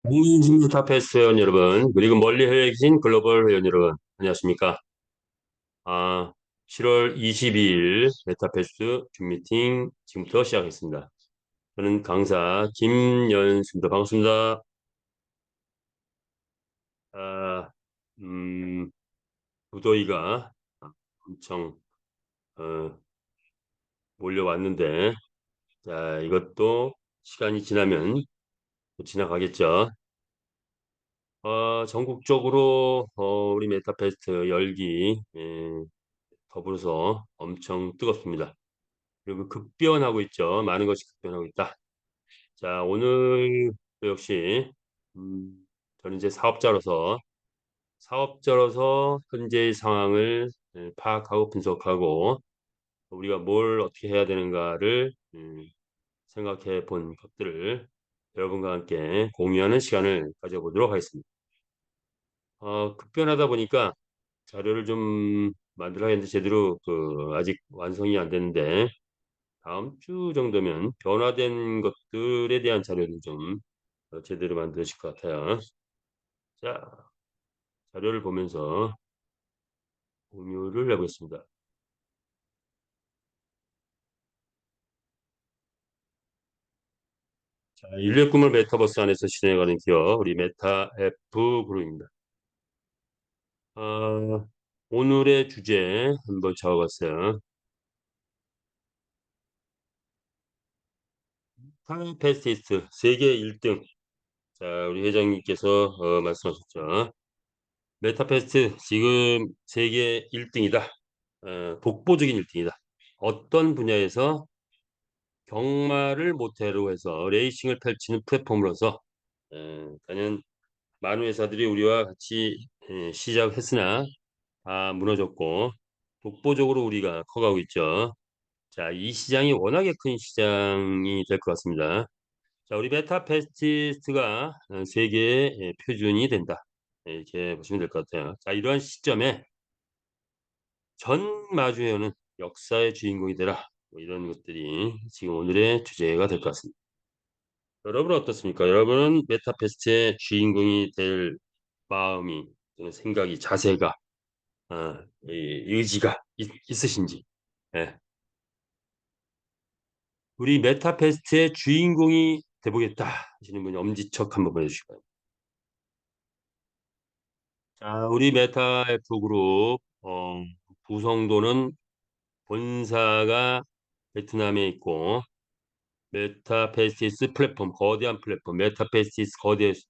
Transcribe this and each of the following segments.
국민신메타페스 회원 여러분, 그리고 멀리 해외에 계신 글로벌 회원 여러분, 안녕하십니까? 아, 7월 22일 메타패스 줌 미팅 지금부터 시작하겠습니다. 저는 강사 김연수입니다. 반갑습니다. 아, 음, 무더위가 엄청 어, 몰려왔는데, 자, 이것도 시간이 지나면 또 지나가겠죠. 전국적으로 우리 메타페스트 열기 더불어서 엄청 뜨겁습니다. 그리고 급변하고 있죠. 많은 것이 급변하고 있다. 자, 오늘 역시 저는 이제 사업자로서 현재의 상황을 파악하고 분석하고 우리가 뭘 어떻게 해야 되는가를 생각해 본 것들을 여러분과 함께 공유하는 시간을 가져보도록 하겠습니다. 급변하다 보니까 자료를 좀 만들어야겠는데 제대로 아직 완성이 안 됐는데 다음 주 정도면 변화된 것들에 대한 자료를 좀 제대로 만드실 것 같아요. 자, 자료를 보면서 공유를 해보겠습니다. 자, 인류의 꿈을 메타버스 안에서 실현해가는 기업, 우리 메타 F 그룹입니다. 어, 오늘의 주제 한번 적어봤어요. 타임패스티스트 세계 1등. 자, 우리 회장님께서 말씀하셨죠. 메타패스트 지금 세계 1등이다. 독보적인 1등이다. 어떤 분야에서 경마를 모태로 해서 레이싱을 펼치는 플랫폼으로서 과연 많은 회사들이 우리와 같이 시작했으나 다 무너졌고 독보적으로 우리가 커가고 있죠. 자, 이 시장이 워낙에 큰 시장이 될 것 같습니다. 자, 우리 메타페스티스트가 세계의 표준이 된다. 이렇게 보시면 될 것 같아요. 자, 이러한 시점에 전 마주해오는 역사의 주인공이 되라. 뭐 이런 것들이 지금 오늘의 주제가 될 것 같습니다. 여러분은 어떻습니까? 여러분은 메타페스트의 주인공이 될 마음이 또는 생각이 자세가 의지가 있으신지 예. 우리 메타페스트의 주인공이 돼보겠다 하시는 분이 엄지척 한번 보내주시기 바랍니다. 자, 우리 메타F 그룹 구성도는 본사가 베트남에 있고 메타페스티스 플랫폼, 거대한 플랫폼, 메타페스티스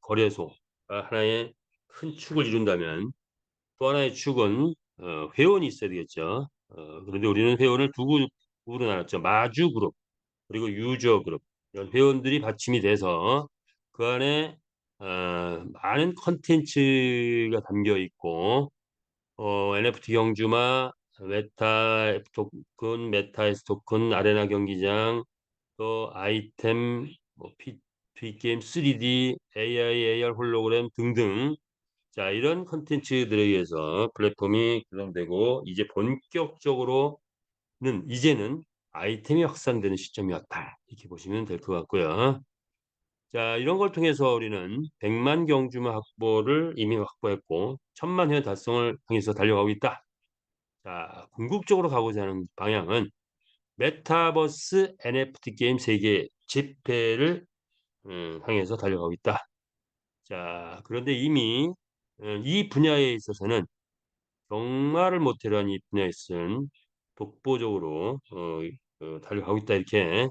거래소가 하나의 큰 축을 이룬다면 또 하나의 축은 회원이 있어야 되겠죠. 그런데 우리는 회원을 두 그룹으로 나눴죠. 마주 그룹 그리고 유저 그룹 이런 회원들이 받침이 돼서 그 안에 많은 컨텐츠가 담겨 있고 NFT 경주마, 메타 토큰, 메타에스 토큰, 아레나 경기장 또 아이템, 뭐 P게임 3D, AI, AR 홀로그램 등등 자 이런 컨텐츠들에 의해서 플랫폼이 구성되고 이제 본격적으로는 이제는 아이템이 확산되는 시점이 왔다 이렇게 보시면 될 것 같고요. 자 이런 걸 통해서 우리는 100만 경주마 확보를 이미 확보했고 1000만 회 달성을 향해서 달려가고 있다. 자 궁극적으로 가고자 하는 방향은 메타버스 NFT 게임 세계 집회를 향해서 달려가고 있다. 자, 그런데 이미 이 분야에 있어서는 경마를 모태로 한 이 분야에 있어서는 독보적으로 달려가고 있다. 이렇게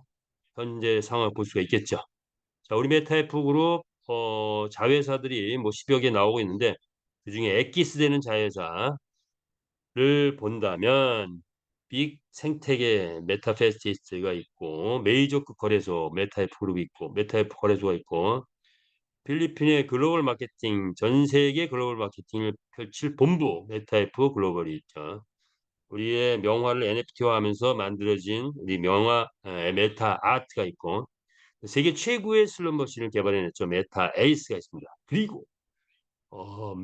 현재 상황을 볼 수가 있겠죠. 자, 우리 메타F 그룹 자회사들이 뭐 10여 개 나오고 있는데 그중에 엑기스 되는 자회사를 본다면 빅 생태계 메타페스티스가 있고 메이저급 거래소 메타F 그룹이 있고 메타F 거래소가 있고 필리핀의 글로벌 마케팅 전 세계 글로벌 마케팅을 펼칠 본부 메타F 글로벌이 있죠. 우리의 명화를 NFT화하면서 만들어진 우리 명화 메타 아트가 있고 세계 최고의 슬롯머신을 개발해냈죠. 메타 에이스가 있습니다. 그리고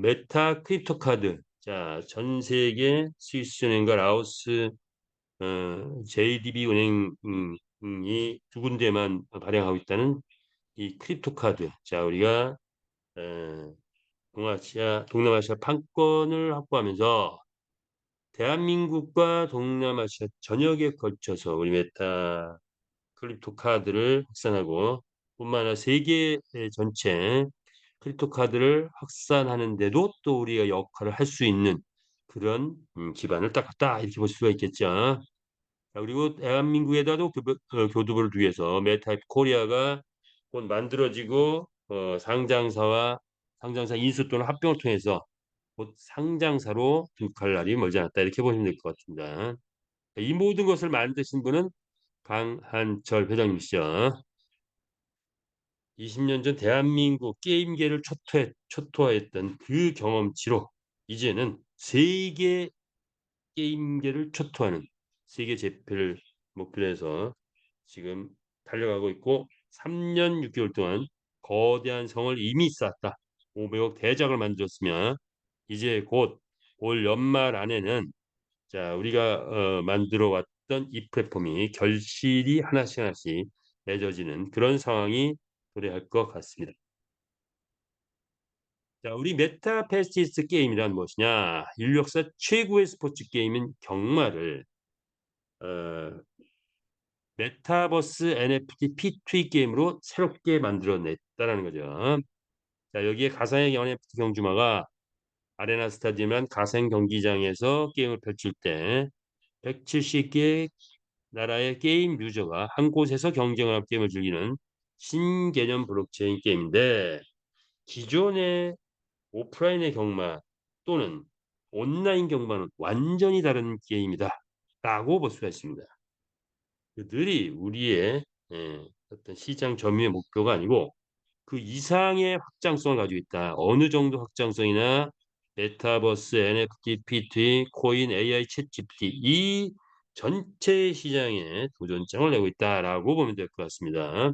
메타 크립토 카드 자, 전 세계 스위스은행과 라오스 JDB 은행이 두 군데만 발행하고 있다는 이 크립토 카드. 자, 우리가 에, 동남아시아 판권을 확보하면서 대한민국과 동남아시아 전역에 걸쳐서 우리 메타 크립토 카드를 확산하고 뿐만 아니라 세계 전체 크립토 카드를 확산하는데도 또 우리가 역할을 할 수 있는 그런 기반을 닦았다 이렇게 볼 수가 있겠죠. 자, 그리고 대한민국에다도 교두보를 위해서 메타입 코리아가 곧 만들어지고 상장사 인수 또는 합병을 통해서 곧 상장사로 등극할 날이 멀지 않았다 이렇게 보시면 될 것 같습니다. 이 모든 것을 만드신 분은 강한철 회장님이시죠. 20년 전 대한민국 게임계를 초토화했던 그 경험치로 이제는 세계 게임계를 초토화하는 세계 재패를 목표로 해서 지금 달려가고 있고 3년 6개월 동안 거대한 성을 이미 쌓았다. 500억 대작을 만들었으며 이제 곧 올 연말 안에는 자 우리가 만들어 왔던 이 플랫폼이 결실이 하나씩 하나씩 맺어지는 그런 상황이 도래할 것 같습니다. 자, 우리 메타페스티스 게임이란 무엇이냐? 인류 역사 최고의 스포츠 게임인 경마를 어, 메타버스 NFT P2E 게임으로 새롭게 만들어냈다라는 거죠. 자, 여기에 가상의 NFT 경주마가 아레나 스타디움이란 가상 경기장에서 게임을 펼칠 때 170개 나라의 게임 유저가 한 곳에서 경쟁하는 게임을 즐기는 신개념 블록체인 게임인데 기존의 오프라인의 경마 또는 온라인 경마는 완전히 다른 게임이다 라고 볼 수가 있습니다. 그들이 우리의 어떤 시장 점유의 목표가 아니고 그 이상의 확장성을 가지고 있다. 어느 정도 확장성이나 메타버스, NFT, PT, 코인, AI, 챗 GPT 이 전체 시장에 도전장을 내고 있다라고 보면 될 것 같습니다.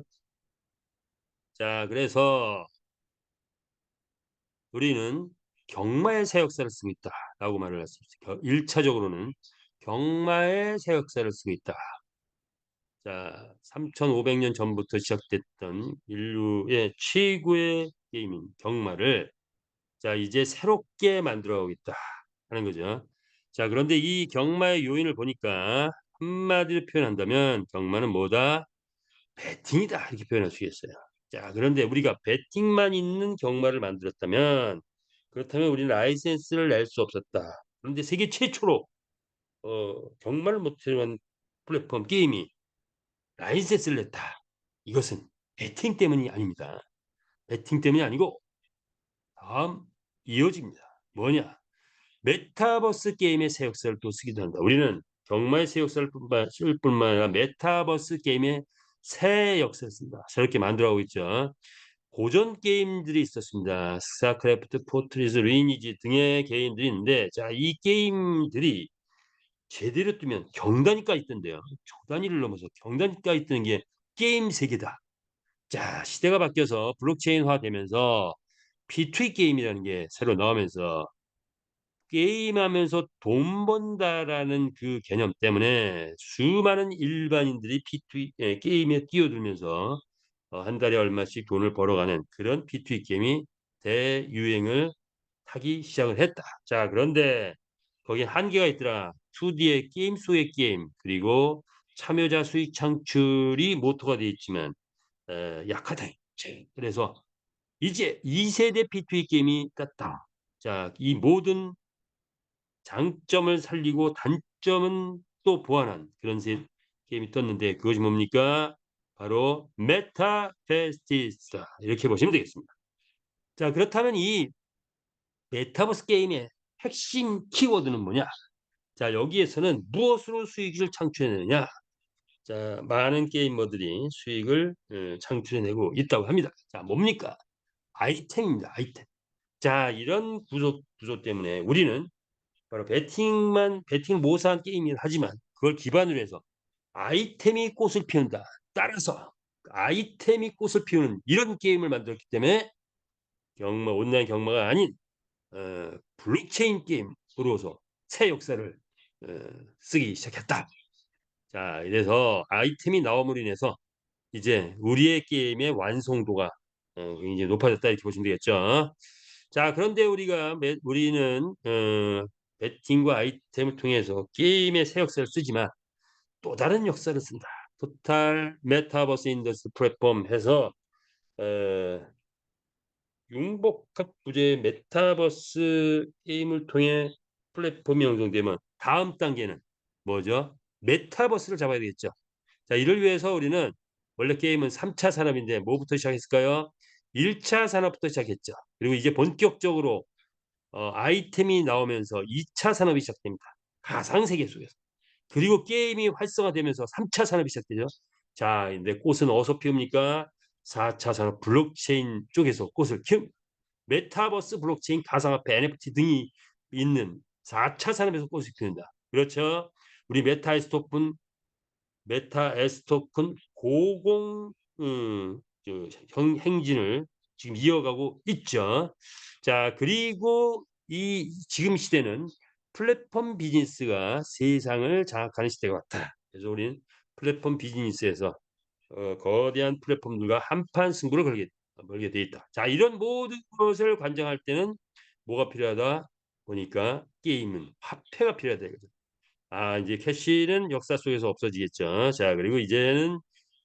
자, 그래서 우리는 경마의 새 역사를 쓰고 있다라고 말을 할 수 있어요. 1차적으로는 경마의 새 역사를 쓰고 있다. 자, 3,500년 전부터 시작됐던 인류의 최고의 게임인 경마를 자, 이제 새롭게 만들어 오겠다 하는 거죠. 자, 그런데 이 경마의 요인을 보니까 한마디로 표현한다면 경마는 뭐다? 배팅이다 이렇게 표현할 수 있겠어요. 자, 그런데 우리가 배팅만 있는 경마를 만들었다면 그렇다면 우리는 라이센스를 낼 수 없었다. 그런데 세계 최초로 경마를 모티브한 플랫폼 게임이 라이센스를 냈다. 이것은 배팅 때문이 아닙니다. 배팅 때문이 아니고 다음 이어집니다. 뭐냐? 메타버스 게임의 새 역사를 또 쓰기도 한다. 우리는 경마의 새 역사를 쓸 뿐만 아니라 메타버스 게임의 새 역사를 씁니다. 새롭게 만들어가고 있죠. 고전 게임들이 있었습니다. 스타크래프트, 포트리스, 리니지 등의 게임들이 있는데 자, 이 게임들이 제대로 뜨면 경단위까지 있던데요. 초단위를 넘어서 경단위까지 뜨는 게 게임 세계다. 자, 시대가 바뀌어서 블록체인화 되면서 P2E 게임이라는 게 새로 나오면서 게임하면서 돈 번다라는 그 개념 때문에 수많은 일반인들이 게임에 뛰어들면서 한 달에 얼마씩 돈을 벌어가는 그런 P2E 게임이 대유행을 하기 시작을 했다. 자, 그런데 거기에 한계가 있더라. 2D의 게임 속의 게임 그리고 참여자 수익 창출이 모토가 되어 있지만 약하다. 그래서 이제 2세대 P2E 게임이 떴다. 자, 이 모든 장점을 살리고 단점은 또 보완한 그런 게임이 떴는데 그것이 뭡니까? 바로 메타페스티스다. 이렇게 보시면 되겠습니다. 자, 그렇다면 이 메타버스 게임의 핵심 키워드는 뭐냐? 자, 여기에서는 무엇으로 수익을 창출해내느냐? 자, 많은 게이머들이 수익을 창출해내고 있다고 합니다. 자, 뭡니까? 아이템입니다. 아이템. 자, 이런 구조 때문에 우리는 바로 배팅을 모사한 게임이긴 하지만 그걸 기반으로 해서 아이템이 꽃을 피운다. 따라서 아이템이 꽃을 피우는 이런 게임을 만들었기 때문에 온라인 경마가 아닌 블록체인 게임으로서 새 역사를 어, 쓰기 시작했다. 자, 이래서 아이템이 나옴으로 인해서 이제 우리의 게임의 완성도가 굉장히 높아졌다 이렇게 보시면 되겠죠. 자 그런데 우리는 배팅과 아이템을 통해서 게임의 새 역사를 쓰지만 또 다른 역사를 쓴다. 토탈 메타버스 인더스트리 플랫폼 해서 어 융복합 부재의 메타버스 게임을 통해 플랫폼이 형성되면 다음 단계는 뭐죠? 메타버스를 잡아야 되겠죠. 자 이를 위해서 우리는 원래 게임은 3차 산업인데 뭐부터 시작했을까요? 1차 산업부터 시작했죠. 그리고 이제 본격적으로 아이템이 나오면서 2차 산업이 시작됩니다. 가상 세계 속에서. 그리고 게임이 활성화되면서 3차 산업이 시작되죠. 자 근데 꽃은 어디서 피웁니까? 4차 산업 블록체인 쪽에서 꽃을 키웁니다. 메타버스, 블록체인, 가상화폐, NFT 등이 있는 4차 산업에서 꽃을 피운다. 그렇죠? 우리 메타에스토큰 고공 행진을 지금 이어가고 있죠. 자 그리고 이 지금 시대는 플랫폼 비즈니스가 세상을 장악하는 시대가 왔다. 그래서 우리는 플랫폼 비즈니스에서 거대한 플랫폼들과 한판 승부를 걸게 돼 있다. 자 이런 모든 것을 관장할 때는 뭐가 필요하다 보니까 게임은 화폐가 필요하다 이거죠. 아 이제 캐시는 역사 속에서 없어지겠죠. 자 그리고 이제는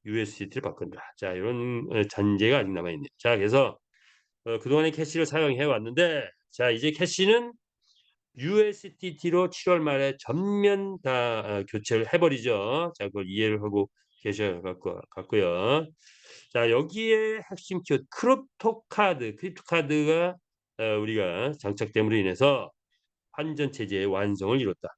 USDT를 바꾼다. 자 이런 전제가 아직 남아 있네요. 자 그래서 그동안에 캐시를 사용해 왔는데 자 이제 캐시는 USDT로 7월 말에 전면 다 교체를 해 버리죠. 자 그걸 이해를 하고 계셔야 할 것 같고요. 자 여기에 핵심 키워드 크립토 카드가 우리가 장착됨으로 인해서 환전 체제의 완성을 이뤘다.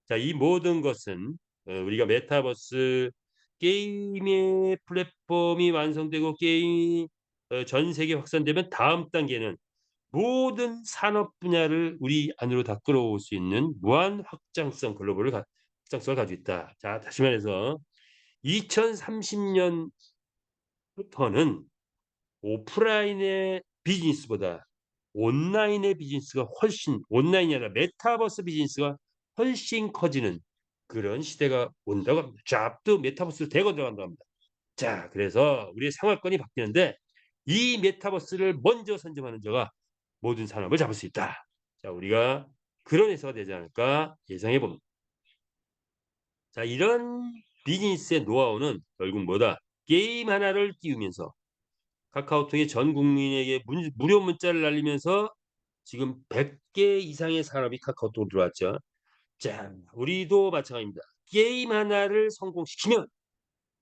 자 이 모든 것은 우리가 메타버스 게임의 플랫폼이 완성되고 게임이 전 세계에 확산되면 다음 단계는 모든 산업 분야를 우리 안으로 다 끌어올 수 있는 무한 확장성 확장성을 가지고 있다. 자 다시 말해서 2030 년부터는 오프라인의 비즈니스보다 온라인의 비즈니스가 훨씬 온라인이 아니라 메타버스 비즈니스가 훨씬 커지는 그런 시대가 온다고 합니다. 잡도 메타버스로 대거 들어간다고 합니다. 자 그래서 우리의 생활권이 바뀌는데 이 메타버스를 먼저 선점하는 자가 모든 산업을 잡을 수 있다. 자 우리가 그런 해석가 되지 않을까 예상해 봅니다. 자 이런 비즈니스의 노하우는 결국 뭐다? 게임 하나를 띄우면서 카카오톡이 전 국민에게 무료 문자를 날리면서 지금 100개 이상의 산업이 카카오톡으로 들어왔죠. 자 우리도 마찬가지입니다. 게임 하나를 성공시키면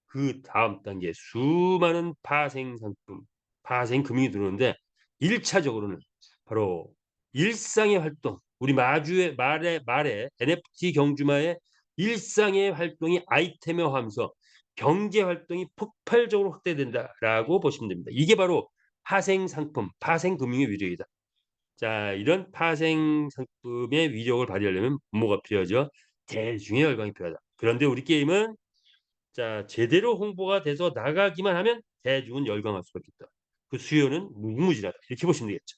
그다음 단계 수많은 파생 상품, 파생 금융이 들어오는데 1 차적으로는 바로 일상의 활동, 우리 마주의 말에 NFT 경주마의 일상의 활동이 아이템화하면서 경제 활동이 폭발적으로 확대된다라고 보시면 됩니다. 이게 바로 파생 상품, 파생 금융의 위력이다. 자 이런 파생 상품의 위력을 발휘하려면 뭐가 필요하죠? 대중의 열광이 필요하다. 그런데 우리 게임은 자 제대로 홍보가 돼서 나가기만 하면 대중은 열광할 수밖에 없다. 그 수요는 무궁무진하다. 이렇게 보시면 되겠죠.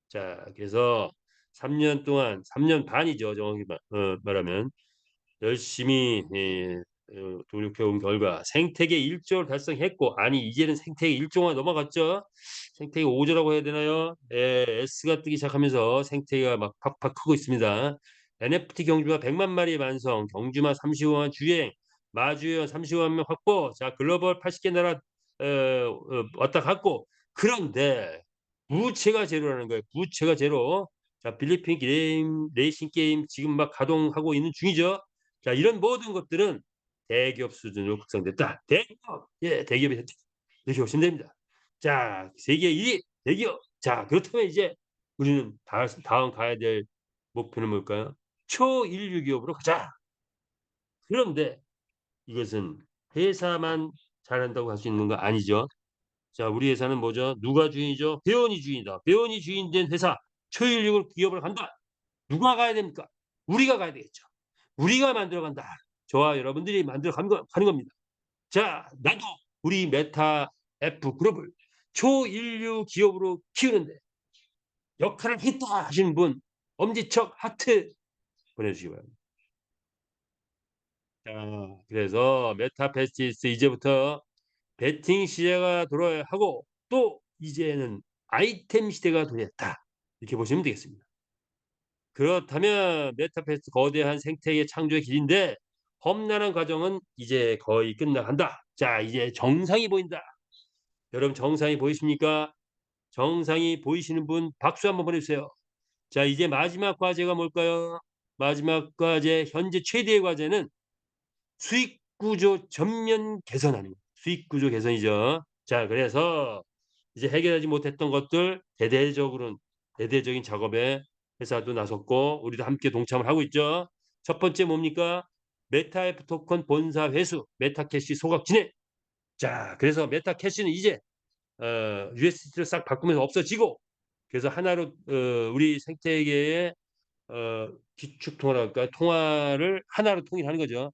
자 그래서 3년 동안 3년 반이죠. 정확히 말하면 열심히 노력해 온 결과 생태계 1 조를 달성했고 아니 이제는 생태계 1 조가 넘어갔죠. 생태계 5 조라고 해야 되나요? 예. S가 뜨기 시작하면서 생태계가 막 팍팍 크고 있습니다. NFT 경주마 1 0 0만 마리 완성, 경주마 35만 주행, 마주회원 35만 명 확보. 자 글로벌 80개 나라 왔다 갔고 그런데 부채가 제로라는 거예요. 부채가 제로. 자 필리핀 게임 레이싱 게임 지금 막 가동하고 있는 중이죠. 자 이런 모든 것들은 대기업 수준으로 확산됐다. 대기업 예 대기업이 됐다. 이렇게 보시면 됩니다. 자 세계 1위 대기업. 자 그렇다면 이제 우리는 다음 가야 될 목표는 뭘까요? 초일류 기업으로 가자. 그런데 이것은 회사만 잘한다고 할 수 있는 거 아니죠. 자 우리 회사는 뭐죠? 누가 주인이죠? 회원이 주인이다. 회원이 주인된 회사 초일류 기업을 간다. 누가 가야 됩니까? 우리가 가야 되겠죠. 우리가 만들어 간다. 저와 여러분들이 만들어 가는 겁니다. 자, 나도 우리 메타 F 그룹을 초인류 기업으로 키우는데 역할을 했다 하시는 분 엄지척 하트 보내주시기 바랍니다. 자, 그래서 메타페스티스 이제부터 베팅 시장가 돌아야 하고 또 이제는 아이템 시대가 도래했다. 이렇게 보시면 되겠습니다. 그렇다면 메타버스 거대한 생태계 창조의 길인데 험난한 과정은 이제 거의 끝나간다. 자, 이제 정상이 보인다. 여러분 정상이 보이십니까? 정상이 보이시는 분 박수 한번 보내 주세요. 자, 이제 마지막 과제가 뭘까요? 마지막 과제, 현재 최대의 과제는 수익 구조 전면 개선하는 거예요. 수익 구조 개선이죠. 자, 그래서 이제 해결하지 못했던 것들 대대적인 작업에 회사도 나섰고 우리도 함께 동참을 하고 있죠. 첫 번째 뭡니까? 메타F 토큰 본사 회수, 메타캐시 소각 진행. 자, 그래서 메타캐시는 이제 USDT를 싹 바꾸면서 없어지고 그래서 하나로 우리 생태계의 기축 통화랄까 통화를 하나로 통일하는 거죠.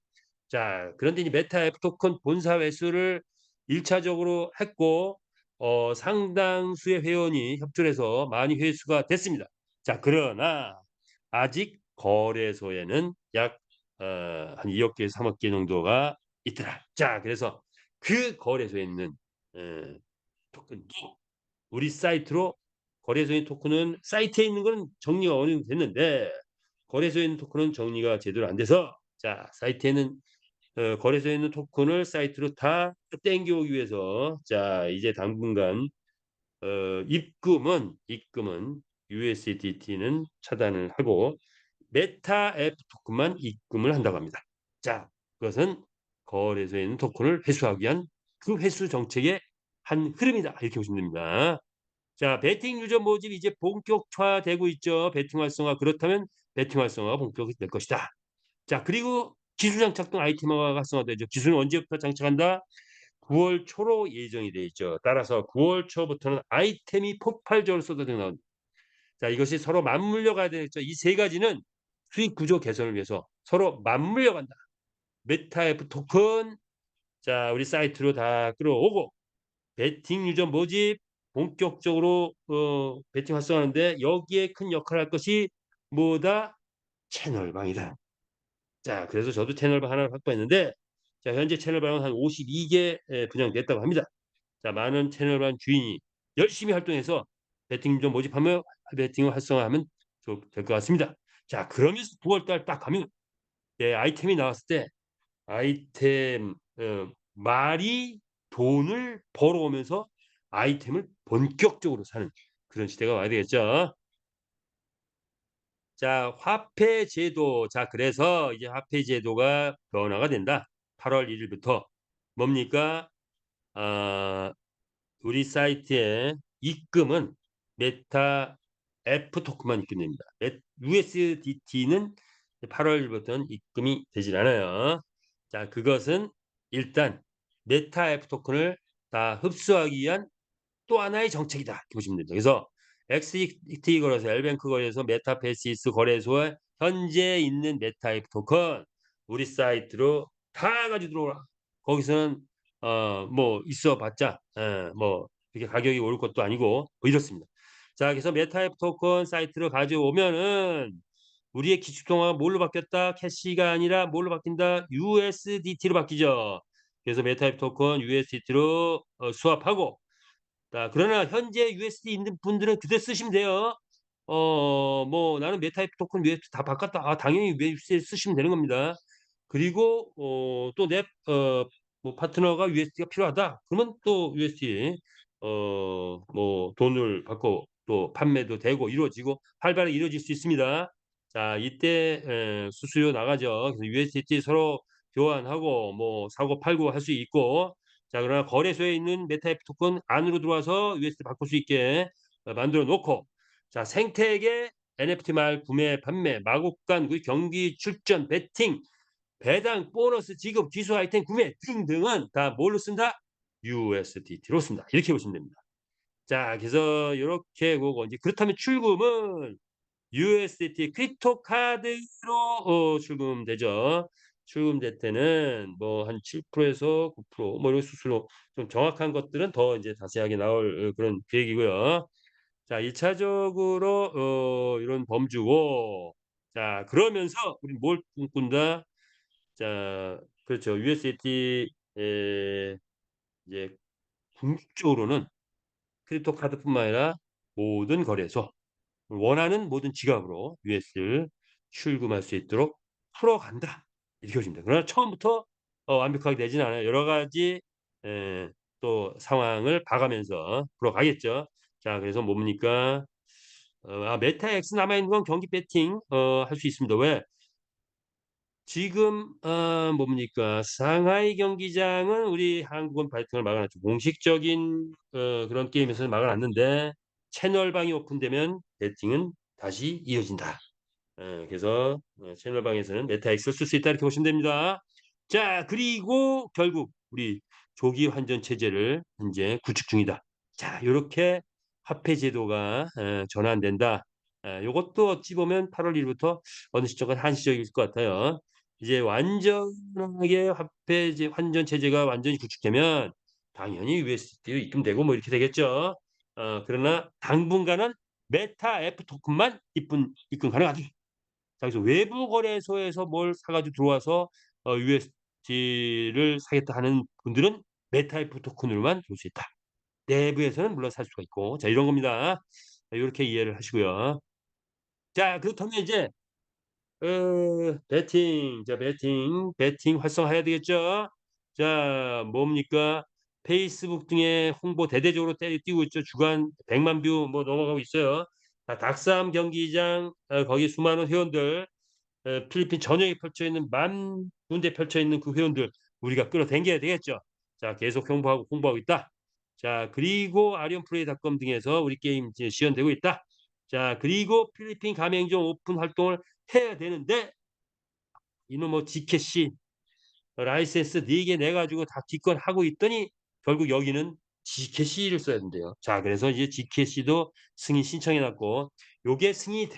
자, 그런데 이 메타 F 토큰 본사 회수를 1차적으로 했고 상당수의 회원이 협조를 해서 많이 회수가 됐습니다. 자, 그러나 아직 거래소에는 약 한 2억 개에서 3억 개 정도가 있더라. 자, 그래서 그 거래소에 있는 토큰도 우리 사이트로 거래소의 토큰은 사이트에 있는 건 정리가 어느 정도 됐는데 거래소에 있는 토큰은 정리가 제대로 안 돼서 자, 사이트에는 거래소에 있는 토큰을 사이트로 다 땡겨오기 위해서 자, 이제 당분간 입금은 USDT는 차단을 하고 메타 앱 토큰만 입금을 한다고 합니다. 자, 그것은 거래소에 있는 토큰을 회수하기 위한 그 회수 정책의 한 흐름이다. 이렇게 보시면 됩니다. 자, 베팅 유저 모집이 이제 본격화되고 있죠. 베팅 활성화. 그렇다면 베팅 활성화가 본격이 될 것이다. 자, 그리고 기술 장착 등 아이템화가 활성화되죠. 기술은 언제부터 장착한다? 9월 초로 예정이 되어 있죠. 따라서 9월 초부터는 아이템이 폭발적으로 쏟아져 나온다. 자, 이것이 서로 맞물려 가야 되겠죠. 이 세 가지는 수익 구조 개선을 위해서 서로 맞물려 간다. 메타F 토큰 자, 우리 사이트로 다 끌어오고 베팅 유저 모집 본격적으로 베팅 활성화하는데 여기에 큰 역할을 할 것이 뭐다? 채널방이다. 자, 그래서 저도 채널방 하나를 확보했는데 자, 현재 채널방은 한 52개 분양됐다고 합니다. 자, 많은 채널방 주인이 열심히 활동해서 베팅 좀 모집하며 베팅을 활성화하면 될 것 같습니다. 자, 그러면서 9월 달 딱 가면 아이템이 나왔을 때 아이템 말이 돈을 벌어오면서 아이템을 본격적으로 사는 그런 시대가 와야 되겠죠. 자, 화폐 제도. 자, 그래서 이제 화폐 제도가 변화가 된다. 8월 1일부터 뭡니까? 아, 우리 사이트에 입금은 메타 F 토큰만 입금됩니다. USDT는 8월 1일부터는 입금이 되질 않아요. 자, 그것은 일단 메타 F 토큰을 다 흡수하기 위한 또 하나의 정책이다. 이렇게 보시면 됩니다. 그래서 XT 거래소, 엘뱅크 거래소, 메타페시스 거래소에 현재 있는 메타입 토큰 우리 사이트로 다 가지고 들어오라. 거기서는 뭐 있어봤자 뭐 이렇게 가격이 오를 것도 아니고 뭐 이렇습니다. 자, 그래서 메타입 토큰 사이트로 가져오면은 우리의 기축통화가 뭘로 바뀌었다? 캐시가 아니라 뭘로 바뀐다? USDT로 바뀌죠. 그래서 메타입 토큰 USDT로 수합하고 그러나 현재 USD 있는 분들은 그대로 쓰시면 돼요. 뭐 "나는 메타입 토큰 USD 다 바꿨다." 당연히 USD 쓰시면 되는 겁니다. 그리고 또 내 뭐 파트너가 USD가 필요하다. 그러면 또 USD 뭐 돈을 받고 또 판매도 되고 이루어지고 활발하게 이루어질 수 있습니다. 자, 이때 수수료 나가죠. 그래서 USDT 서로 교환하고 뭐 사고 팔고 할 수 있고 자, 그러나 거래소에 있는 메타F 토큰 안으로 들어와서 USD 바꿀 수 있게 만들어 놓고 자, 생태계 NFT 말 구매, 판매, 마곡간 그 경기 출전, 베팅, 배당, 보너스 지급, 기술 아이템 구매 등등은 다 뭘로 쓴다? USDT로 쓴다. 이렇게 보시면 됩니다. 자, 그래서 이렇게 보고 이제 그렇다면 출금은 USDT 크립토 카드로 출금되죠. 출금될 때는 뭐 한 7%에서 9%뭐 이런 수수료 좀 정확한 것들은 더 이제 자세하게 나올 그런 계획이고요. 자, 1 차적으로 이런 범주고 자, 그러면서 우리는 뭘 꿈꾼다? 자, 그렇죠. USDT 에 이제 궁극적으로는 크립토 카드뿐만 아니라 모든 거래소, 원하는 모든 지갑으로 US를 출금할 수 있도록 풀어간다. 이렇게 보시면 돼요. 그러나 처음부터 완벽하게 되지는 않아요. 여러 가지 에, 또 상황을 봐가면서 풀어가겠죠. 자, 그래서 뭡니까? 메타엑스 남아있는 건 경기 배팅 할 수 있습니다. 왜? 지금 뭡니까? 상하이 경기장은 우리 한국은 발등을 막아놨죠. 공식적인 그런 게임에서는 막아놨는데 채널방이 오픈되면 배팅은 다시 이어진다. 그래서 채널방에서는 메타엑스를 쓸 수 있다 이렇게 보시면 됩니다. 자, 그리고 결국 우리 조기 환전 체제를 현재 구축 중이다. 자, 요렇게 화폐 제도가 전환된다. 요것도 어찌 보면 8월 1일부터 어느 시점까지 한시적일 것 같아요. 이제 완전하게 화폐 환전 체제가 완전히 구축되면 당연히 USD로 입금되고 뭐 이렇게 되겠죠. 그러나 당분간은 메타 F 토큰만 입금 가능하다. 자, 그래서 외부 거래소에서 뭘 사가지고 들어와서 USD를 사겠다 하는 분들은 메타이프 토큰으로만 볼 수 있다. 내부에서는 물론 살 수가 있고, 자, 이런 겁니다. 자, 요렇게 이해를 하시고요. 자, 그렇다면 이제 배팅 활성화해야 되겠죠. 자, 뭡니까? 페이스북 등에 홍보 대대적으로 띄고 있죠. 주간 100만 뷰 뭐 넘어가고 있어요. 자, 닭싸움 경기장 거기 수많은 회원들 필리핀 전역에 펼쳐 있는 만 군데 펼쳐 있는 그 회원들 우리가 끌어당겨야 되겠죠. 자, 계속 홍보하고 있다. 자, 그리고 아리온플레이닷컴 등에서 우리 게임 이제 지원되고 있다. 자, 그리고 필리핀 가맹점 오픈 활동을 해야 되는데 이놈 뭐 지켓이 라이센스 4개 내 가지고 다 기권하고 있더니 결국 여기는 지켓시를 써야 된대요. 자, 그래서 이제 지켓시도 승인 신청해 놨고 요게 승인이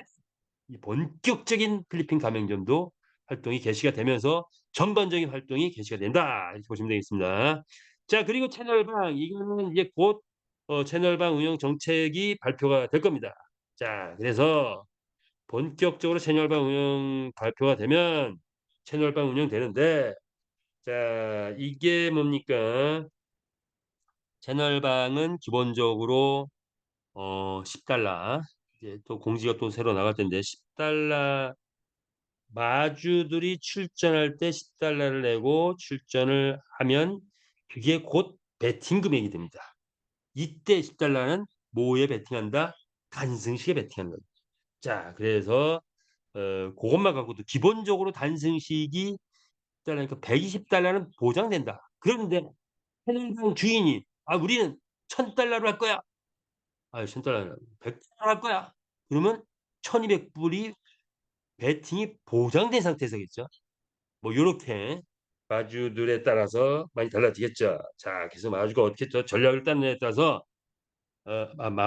이 본격적인 필리핀 가맹점도 활동이 개시가 되면서 전반적인 활동이 개시가 된다. 이렇게 보시면 되겠습니다. 자, 그리고 채널방 이거는 이제 곧 채널방 운영 정책이 발표가 될 겁니다. 자, 그래서 본격적으로 채널방 운영 발표가 되면 채널방 운영되는데 자, 이게 뭡니까? 채널방은 기본적으로 10달러 이제 또 공지가 또 새로 나갈 텐데 10달러 마주들이 출전할 때 10달러를 내고 출전을 하면 그게 곧 베팅 금액이 됩니다. 이때 10달러는 뭐에 베팅한다? 단승식에 베팅하는 겁니다. 자, 그래서 그것만 갖고도 기본적으로 단승식이 달러니까 120달러는 보장된다. 그런데 해당 주인이 우리는 1000달러로 할 거야. 1000달러는 100달러로 할 거야. 그러면 1200불이 베팅이 보장된 상태에서겠죠. 뭐 요렇게 마주들에 따라서 많이 달라지겠죠. 자, 그래서 마주가 어떻게 또 전략을 짜느냐에 따라서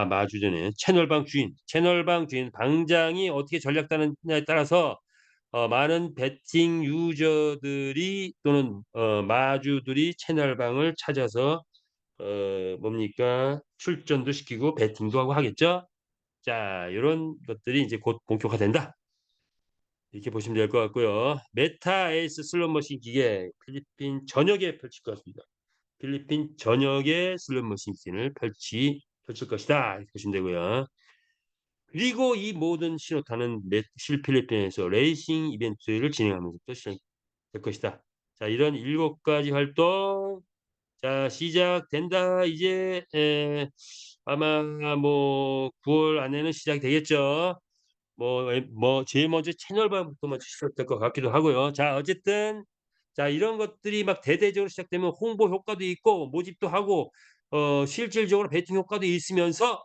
마주전에 채널방 주인 방장이 어떻게 전략 짜느냐에 따라서 많은 베팅 유저들이 또는 마주들이 채널방을 찾아서 뭡니까? 출전도 시키고 베팅도 하고 하겠죠. 자, 이런 것들이 이제 곧 본격화된다. 이렇게 보시면 될 것 같고요. 메타 에이스 슬롯머신 기계 필리핀 전역에 펼칠 것 같습니다. 필리핀 전역에 슬롯머신 기계를 펼칠 것이다. 이렇게 보시면 되고요. 그리고 이 모든 신호탄은 필리핀에서 레이싱 이벤트를 진행하면서 또 시작될 것이다. 자, 이런 7가지 활동 자, 시작된다. 이제 아마 뭐 9월 안에는 시작되겠죠. 뭐 제일 먼저 채널반부터 먼저 시작될 것 같기도 하고요. 자, 어쨌든 자, 이런 것들이 막 대대적으로 시작되면 홍보 효과도 있고 모집도 하고 실질적으로 베팅 효과도 있으면서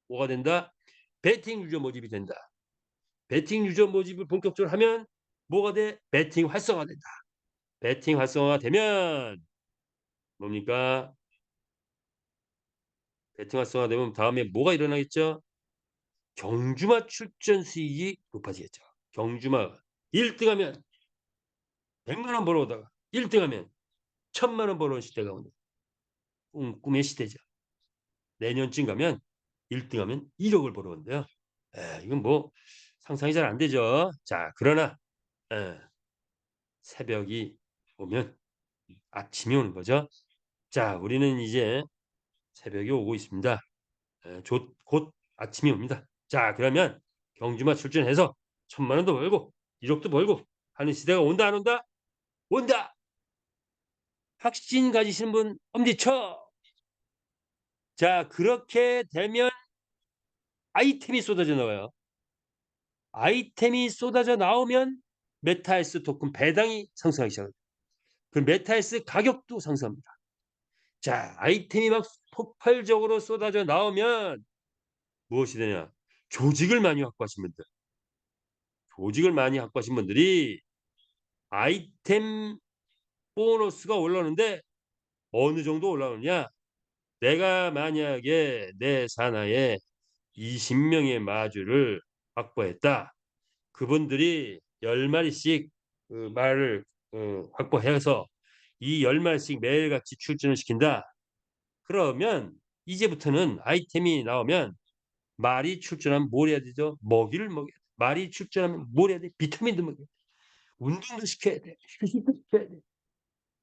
뭐가 된다? 베팅 유저 모집이 된다. 베팅 유저 모집을 본격적으로 하면 뭐가 돼? 베팅 활성화된다. 베팅 활성화가 되면 뭡니까? 베팅 활성화되면 다음에 뭐가 일어나겠죠? 경주마 출전 수익이 높아지겠죠. 경주마 1등 하면 100만 원 벌어오다가 1등 하면 1000만 원 벌어온 시대가 오는 꿈의 시대죠. 내년쯤 가면 1등 하면 1억을 벌어온대요. 이건 뭐 상상이 잘 안 되죠. 자, 그러나 에, 새벽이 오면 아침이 오는 거죠. 자, 우리는 이제 새벽이 오고 있습니다. 곧 아침이 옵니다. 자, 그러면 경주마 출전해서 1,000만 원도 벌고 1억도 벌고 하는 시대가 온다 안 온다? 온다. 확신 가지시는 분 엄지쳐. 자, 그렇게 되면 아이템이 쏟아져 나와요. 아이템이 쏟아져 나오면 메타에스 토큰 배당이 상승하기 시작합니다. 그 메타에스 가격도 상승합니다. 자, 아이템이 막 폭발적으로 쏟아져 나오면 무엇이 되냐? 조직을 많이 확보하신 분들, 조직을 많이 확보하신 분들이 아이템 보너스가 올라오는데 어느 정도 올라오느냐? 내가 만약에 내 산하에 20명의 마주를 확보했다. 그분들이 10마리씩 그 말을 확보해서 이 10마리씩 매일같이 출전을 시킨다. 그러면 이제부터는 아이템이 나오면 말이 출전하면 뭘 해야 되죠? 먹이를 먹여야 돼. 말이 출전하면 뭘 해야 돼? 비타민도 먹여야 돼. 운동도 시켜야 돼. 휴식도 시켜야 돼.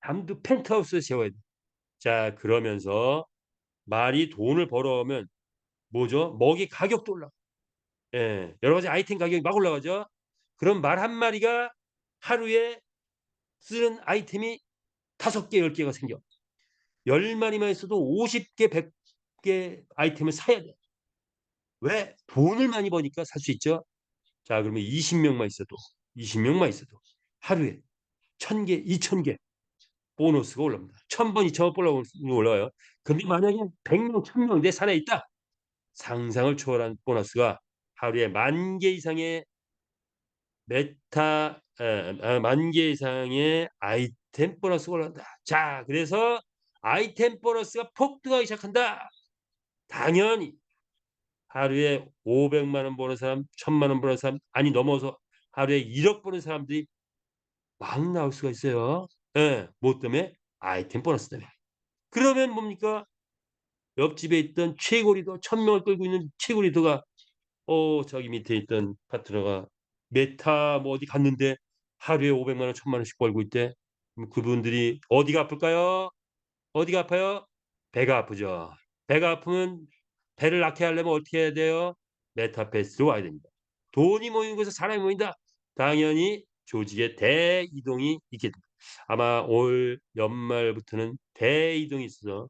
잠도 펜트하우스에 세워야 돼. 자, 그러면서 말이 돈을 벌어오면 뭐죠? 먹이 가격도 올라. 예, 여러 가지 아이템 가격이 막 올라가죠. 그럼 말 한 마리가 하루에 쓰는 아이템이 5개, 10개가 생겨. 10마리만 있어도 50개, 100개 아이템을 사야 돼. 왜? 돈을 많이 버니까 살 수 있죠. 자, 그러면 20명만 있어도 하루에 1,000개, 2,000개 보너스가 올라옵니다. 1,000번, 2,000번 올라와요. 근데 만약에 100명, 1,000명 내 산에 있다. 상상을 초월한 보너스가 하루에 10,000개 이상의 메타 10,000개 이상의 아이템 보너스가 올라온다. 자, 그래서 아이템 보너스가 폭등하기 시작한다. 당연히 하루에 500만 원 버는 사람, 1,000만 원 버는 사람, 아니 넘어서 하루에 1억 버는 사람들이 막 나올 수가 있어요. 예. 뭐 때문에? 아이템 보너스 때문에. 그러면 뭡니까? 옆집에 있던 최고 리더, 1,000명을 끌고 있는 최고 리더가 저기 밑에 있던 파트너가 메타 뭐 어디 갔는데 하루에 500만 원, 1,000만 원씩 벌고 있대. 그럼 그분들이 어디가 아플까요? 어디가 아파요? 배가 아프죠. 배가 아프면 배를 낫게 하려면 어떻게 해야 돼요? 메타패스로 와야 됩니다. 돈이 모이는 곳에 사람이 모인다. 당연히 조직의 대이동이 있게 됩니다. 아마 올 연말부터는 대이동이 있어서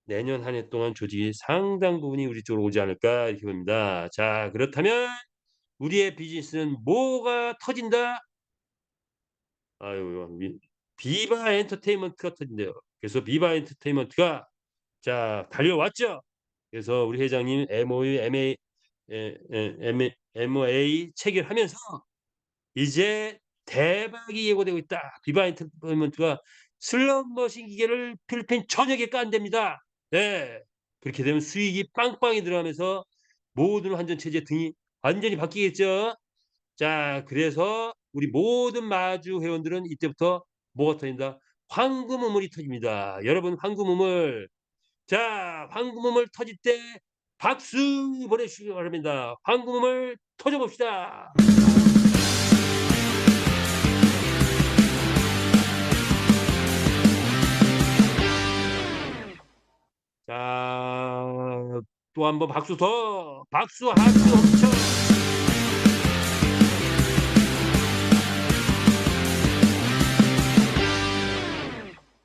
내년 한 해 동안 조직이 상당 부분이 우리 쪽으로 오지 않을까 이렇게 봅니다. 자, 그렇다면 우리의 비즈니스는 뭐가 터진다? 아유, 비바 엔터테인먼트가 터진대요. 그래서 비바 엔터테인먼트가 자, 달려왔죠. 그래서 우리 회장님 MOU, MOA 체결하면서 이제 대박이 예고되고 있다. 비바 엔터테인먼트가 슬롯머신 기계를 필리핀 전역에 깐답니다. 네. 그렇게 되면 수익이 빵빵히 들어가면서 모든 환전 체제 등이 완전히 바뀌겠죠. 자, 그래서 우리 모든 마주 회원들은 이때부터 뭐가 터진다? 황금 우물이 터집니다. 여러분 황금 우물. 자, 황금 우물 터질 때 박수 보내주시기 바랍니다. 황금 우물 터져 봅시다. 자, 또 한번 박수 더. 박수 하트 엄청.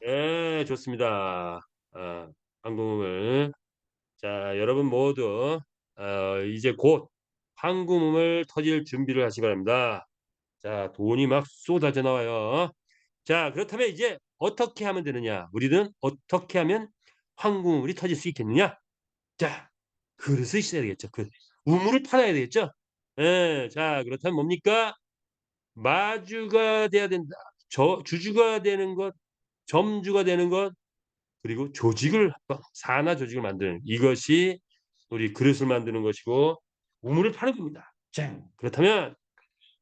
예, 좋습니다. 황금음을. 자, 여러분 모두 이제 곧 황금음을 터질 준비를 하시기 바랍니다. 자, 돈이 막 쏟아져 나와요. 자, 그렇다면 이제 어떻게 하면 되느냐? 우리는 어떻게 하면 황금음이 터질 수 있겠느냐? 자, 그릇을 있어야 되겠죠. 우물을 팔아야 되겠죠. 예, 자, 그렇다면 뭡니까? 마주가 돼야 된다. 주주가 되는 것, 점주가 되는 것, 그리고 조직을 산하 조직을 만드는 이것이 우리 그릇을 만드는 것이고 우물을 파는 겁니다. 자, 그렇다면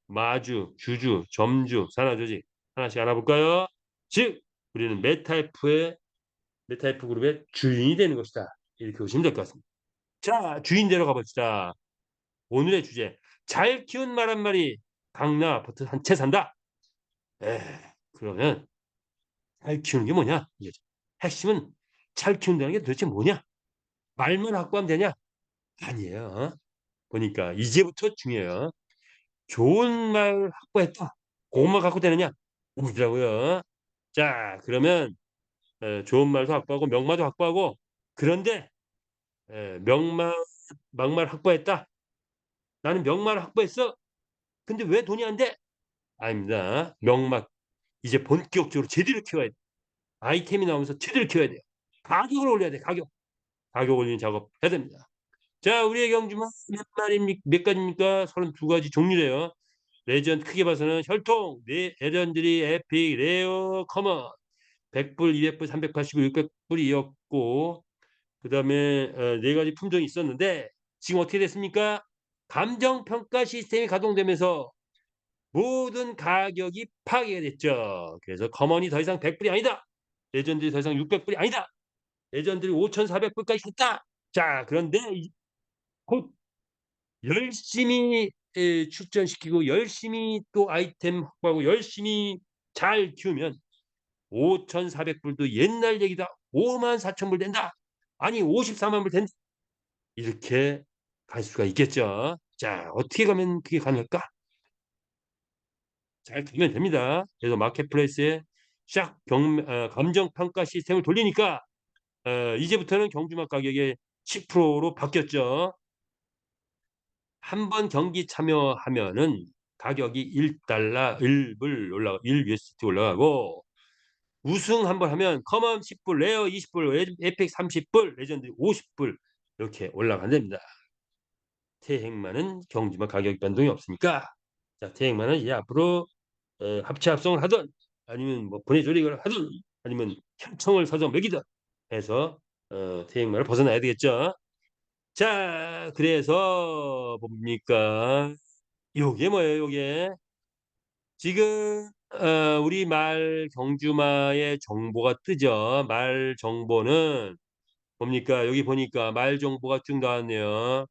마주, 주주, 점주, 산하 조직 하나씩 알아볼까요? 즉 우리는 메타F 그룹의 주인이 되는 것이다. 이렇게 보시면 될 것 같습니다. 자, 주인대로 가봅시다. 오늘의 주제 잘 키운 말 한 마리 강남 아파트 한 채 산다. 에 그러면 잘 키우는 게 뭐냐? 이거죠. 핵심은 잘 키운다는 게 도대체 뭐냐? 말만 확보하면 되냐? 아니에요. 보니까 이제부터 중요해요. 좋은 말 확보했다. 고것만 갖고 되느냐? 아니더라고요. 자, 그러면 좋은 말도 확보하고 명마도 확보하고, 그런데 명마 막말 확보했다. 나는 명마를 확보했어. 근데 왜 돈이 안 돼? 아닙니다. 명막 이제 본격적으로 제대로 키워야 돼. 아이템이 나오면서 제대로 키워야 돼요. 가격을 올려야 돼. 가격 올리는 작업 해야 됩니다. 자, 우리의 경주만 몇 가지입니까? 32 가지 종류래요. 레전드 크게 봐서는 혈통, 레전드리, 에픽, 레어, 커먼, 100불, 200불, 380불, 600불이었고, 그다음에 네 가지 품종이 있었는데 지금 어떻게 됐습니까? 감정 평가 시스템이 가동되면서 모든 가격이 파괴가 됐죠. 그래서 커먼이 더 이상 100불이 아니다. 레전드리 더 이상 600불이 아니다. 레전드리 5,400불까지 갔다. 자, 그런데 곧 열심히 출전시키고 열심히 또 아이템 확보하고 열심히 잘 키우면 5,400불도 옛날 얘기다. 54,000불 된다. 아니 54만 불 된다. 이렇게 갈 수가 있겠죠. 자, 어떻게 가면 그게 가능할까? 잘 가면 됩니다. 그래서 마켓플레이스에 싹 감정 평가 시스템을 돌리니까 이제부터는 경주마 가격이 10%로 바뀌었죠. 한 번 경기 참여하면은 가격이 1달러, 1불 올라가 1 USDT 올라가고 우승 한 번 하면 커먼 10불, 레어 20불, 에픽 30불, 레전드 50불 이렇게 올라간답니다. 태행만은 경주마 가격 변동이 없으니까 자, 태행만은 이제 앞으로 합체 합성을 하든 아니면 뭐 분해 조립을 하든 아니면 협청을 서정 매기든 해서 태행만을 벗어나야 되겠죠. 자, 그래서 뭡니까? 요게 뭐예요, 요게? 지금 우리 말 경주마의 정보가 뜨죠. 말 정보는 뭡니까? 여기 보니까 말 정보가 쭉 나왔네요.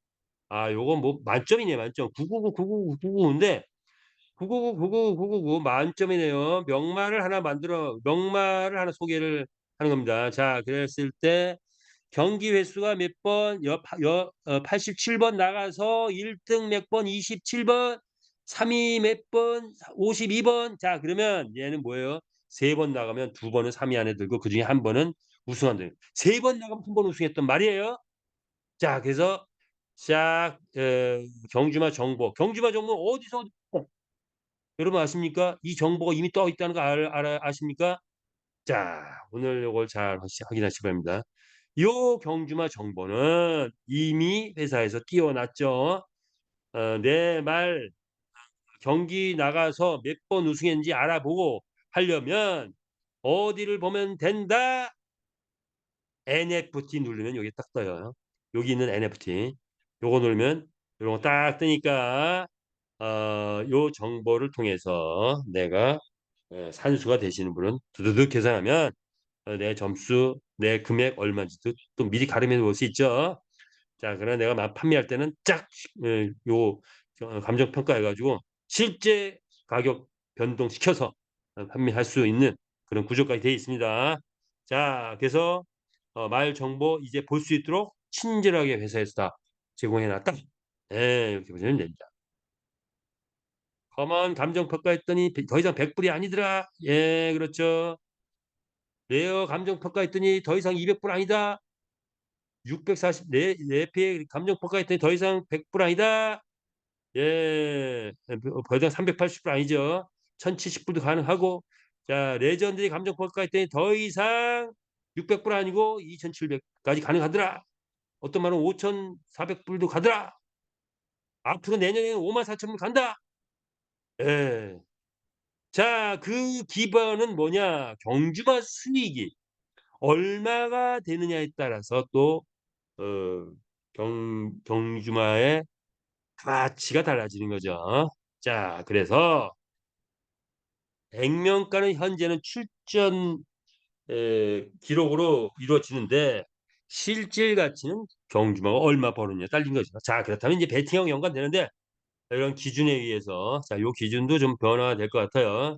아, 요건 뭐 만점이네, 만점. 999, 999, 999인데 999, 999, 999 만점이네요. 명말을 하나 소개를 하는 겁니다. 자, 그랬을 때 경기 횟수가 몇 번, 87번 나가서 1등 몇 번, 27번, 3위 몇 번, 52번. 자, 그러면 얘는 뭐예요? 3번 나가면 2번은 3위 안에 들고 그중에 한 번은 우승한다. 3번 나가면 한 번 우승했단 말이에요. 자, 그래서 쫙 경주마 정보 어디서 여러분 아십니까? 이 정보가 이미 떠 있다는 거 아십니까? 자, 오늘 요걸 잘 확인하시기 바랍니다. 요 경주마 정보는 이미 회사에서 띄워놨죠. 내 말 경기 나가서 몇 번 우승했는지 알아보고 하려면 어디를 보면 된다? NFT 누르면 여기 딱 떠요. 여기 있는 NFT. 요거 누르면 요런 거 딱 뜨니까 요 정보를 통해서 내가 산수가 되시는 분은 두두둑 계산하면 내 점수, 내 금액 얼마인지도 또 미리 가늠해 볼 수 있죠. 자, 그러나 내가 판매할 때는 쫙 요 감정 평가해 가지고 실제 가격 변동시켜서 판매할 수 있는 그런 구조까지 되어 있습니다. 자, 그래서 말 정보 이제 볼 수 있도록 친절하게 회사에서 다 제공해 놨다. 예, 이렇게 보시면 됩니다. 험한 감정 평가했더니 더 이상 100불이 아니더라. 예, 그렇죠. 레어 감정 평가했더니 더 이상 200불 아니다. 640 4피의 감정 평가했더니 더 이상 100불 아니다. 예. 더 이상 380불 아니죠. 1070불도 가능하고 자, 레전드리 감정 평가했더니 더 이상 600불 아니고 2700까지 가능하더라. 어떤 말은 5400불도 가더라. 앞으로 내년에는 54,000불 간다. 예. 자, 그 기반은 뭐냐? 경주마 수익이 얼마가 되느냐에 따라서 또 어 경주마의 가치가 달라지는 거죠. 자, 그래서 액면가는 현재는 출전 기록으로 이루어지는데 실질 가치는 경주마가 얼마 벌었냐에 딸린 거죠. 자, 그렇다면 이제 베팅하고 연관되는데 이런 기준에 의해서 자, 요 기준도 좀 변화가 될 것 같아요.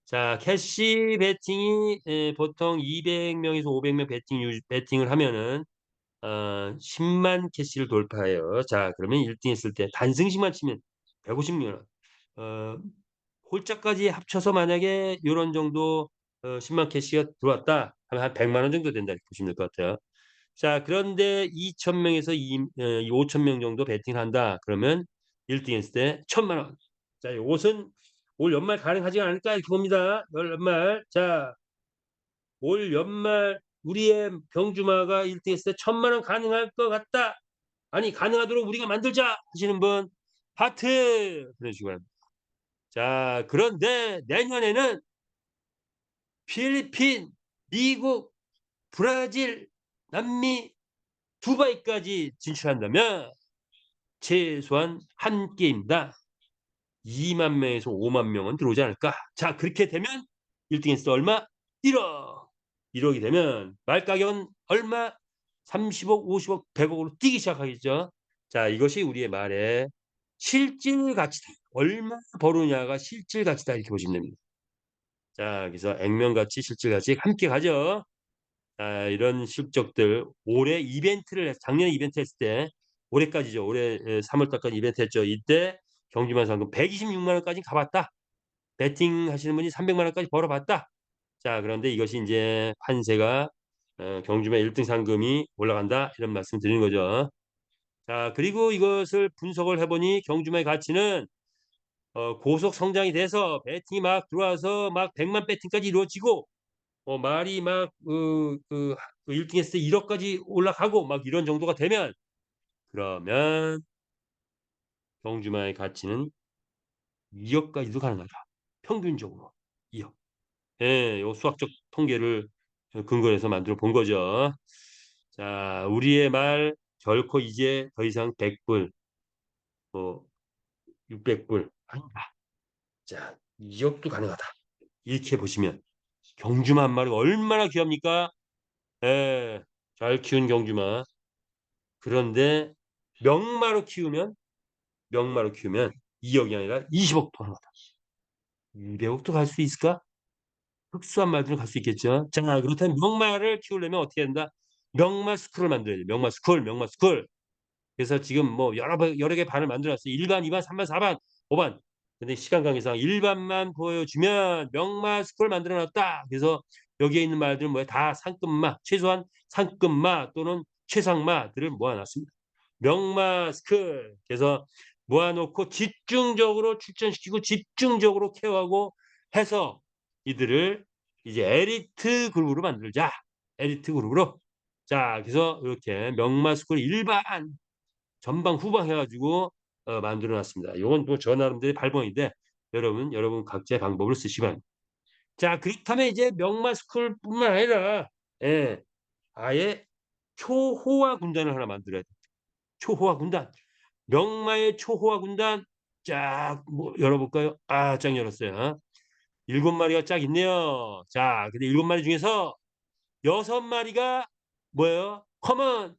자, 캐시 베팅이 보통 200명에서 500명 베팅을 하면은 10만 캐시를 돌파해요. 자, 그러면 1등 했을 때 단승식만 치면 150만 원. 어 홀짝까지 합쳐서 만약에 요런 정도 10만 캐시가 들어왔다 하면 한 100만 원 정도 된다 이렇게 보시면 될 것 같아요. 자, 그런데 2천 명에서 5천 명 정도 베팅을 한다. 그러면 1등 했을 때 1,000만 원. 자, 요것은 올 연말 가능하지 않을까 이렇게 봅니다. 올 연말. 자, 올 연말 우리의 병주마가 1등 했을 때 1,000만 원 가능할 것 같다. 아니, 가능하도록 우리가 만들자 하시는 분 하트 보내주시기 바랍니다. 자, 그런데 내년에는 필리핀, 미국, 브라질, 남미, 두바이까지 진출한다면 최소한 한 게임당 2만 명에서 5만 명은 들어오지 않을까. 자, 그렇게 되면 1등 했을 때 얼마? 1억. 1억이 되면 말가격은 얼마? 30억, 50억, 100억으로 뛰기 시작하겠죠. 자, 이것이 우리의 말의 실질 가치다. 얼마 벌느냐가 실질 가치다 이렇게 보시면 됩니다. 자, 그래서 액면가치, 실질 가치 함께 가죠. 자, 이런 실적들 올해 작년에 이벤트 했을 때 올해까지죠. 올해 3월 달까지 이벤트 했죠. 이때 경주만 상금 126만 원까지 가봤다. 베팅 하시는 분이 300만 원까지 벌어봤다. 자, 그런데 이것이 이제 판세가 경주만 1등 상금이 올라간다 이런 말씀 드리는 거죠. 자, 그리고 이것을 분석을 해보니 경주마의 가치는 고속 성장이 돼서 베팅이 막 들어와서 막 100만 베팅까지 이루어지고 말이 막 1등 했을 때 1억까지 올라가고 막 이런 정도가 되면 그러면 경주마의 가치는 2억까지도 가능하다. 평균적으로 2억. 예, 요 수학적 통계를 근거로 해서 만들어 본 거죠. 자, 우리의 말 결코 이제 더 이상 100불, 뭐 600불 아니다. 자, 2억도 가능하다. 이렇게 보시면 경주마 한 마리가 얼마나 귀합니까? 예, 잘 키운 경주마. 그런데 명마로 키우면 명마로 키우면 2억이 아니라 20억 벌어다. 200억도 갈 수 있을까? 흑수한 말들은 갈 수 있겠죠. 자, 그렇다면 명마를 키우려면 어떻게 된다? 명마 스쿨을 만들어야 돼. 명마 스쿨, 명마 스쿨. 그래서 지금 뭐 여러 개 반을 만들어 놨어요. 1반, 2반, 3반, 4반, 5반. 근데 시간 관계상 1반만 보여주면 명마 스쿨 만들어 놨다. 그래서 여기에 있는 말들은 뭐야? 다 상급마, 최소한 상급마 또는 최상마들을 모아놨습니다. 명마 스쿨. 그래서 모아놓고 집중적으로 출전시키고 집중적으로 케어하고 해서 이들을 이제 에리트 그룹으로 만들자. 에리트 그룹으로. 자, 그래서 이렇게 명마 스쿨 일반 전방 후방 해가지고 만들어 놨습니다. 이건 또 저 나름대로의 발본인데 여러분 각자의 방법을 쓰시기 바랍니다. 자, 그렇다면 이제 명마 스쿨뿐만 아니라 예, 아예 초호화 군단을 하나 만들어야 돼. 초호화 군단. 명마의 초호화 군단 쫙 뭐 열어볼까요? 아, 쫙 열었어요. 7마리가 쫙 있네요. 자, 근데 7마리 중에서 6마리가 뭐예요? 커먼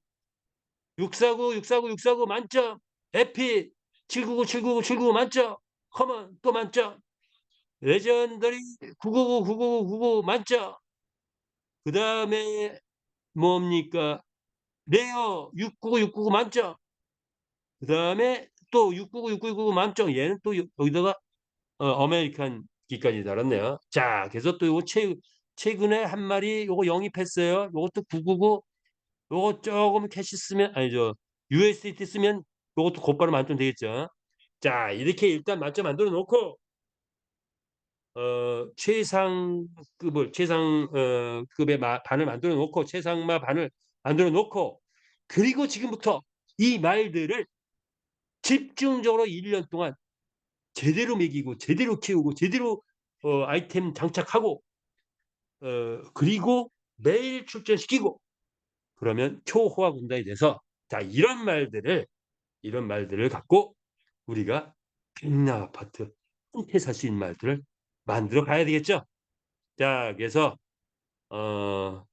649, 649, 649 만점. 에피 799, 799, 799 만점. 커먼 또 만점. 레전더리 999, 999, 999 만점. 그 다음에 뭡니까? 레어 699, 699 만점. 그 다음에 또 699, 699 만점. 얘는 또 여기다가 아메리칸 기까지 달았네요. 자, 그래서 또 요거 최근에 한 마리 요거 영입했어요. 요것도 999. 요거 조금 캐시 쓰면 아니죠. USDT 쓰면 요것도 곧바로 만점 되겠죠. 자, 이렇게 일단 만점 만들어 놓고 최상 급의 반을 만들어 놓고 최상마 반을 만들어 놓고 그리고 지금부터 이 말들을 집중적으로 1년 동안 제대로 먹이고 제대로 키우고 제대로 아이템 장착하고 그리고 매일 출전시키고 그러면 초호화 군단이 돼서 자, 이런 말들을 갖고 우리가 빅나 아파트 한 채 살 수 있는 말들을 만들어 가야 되겠죠. 자, 그래서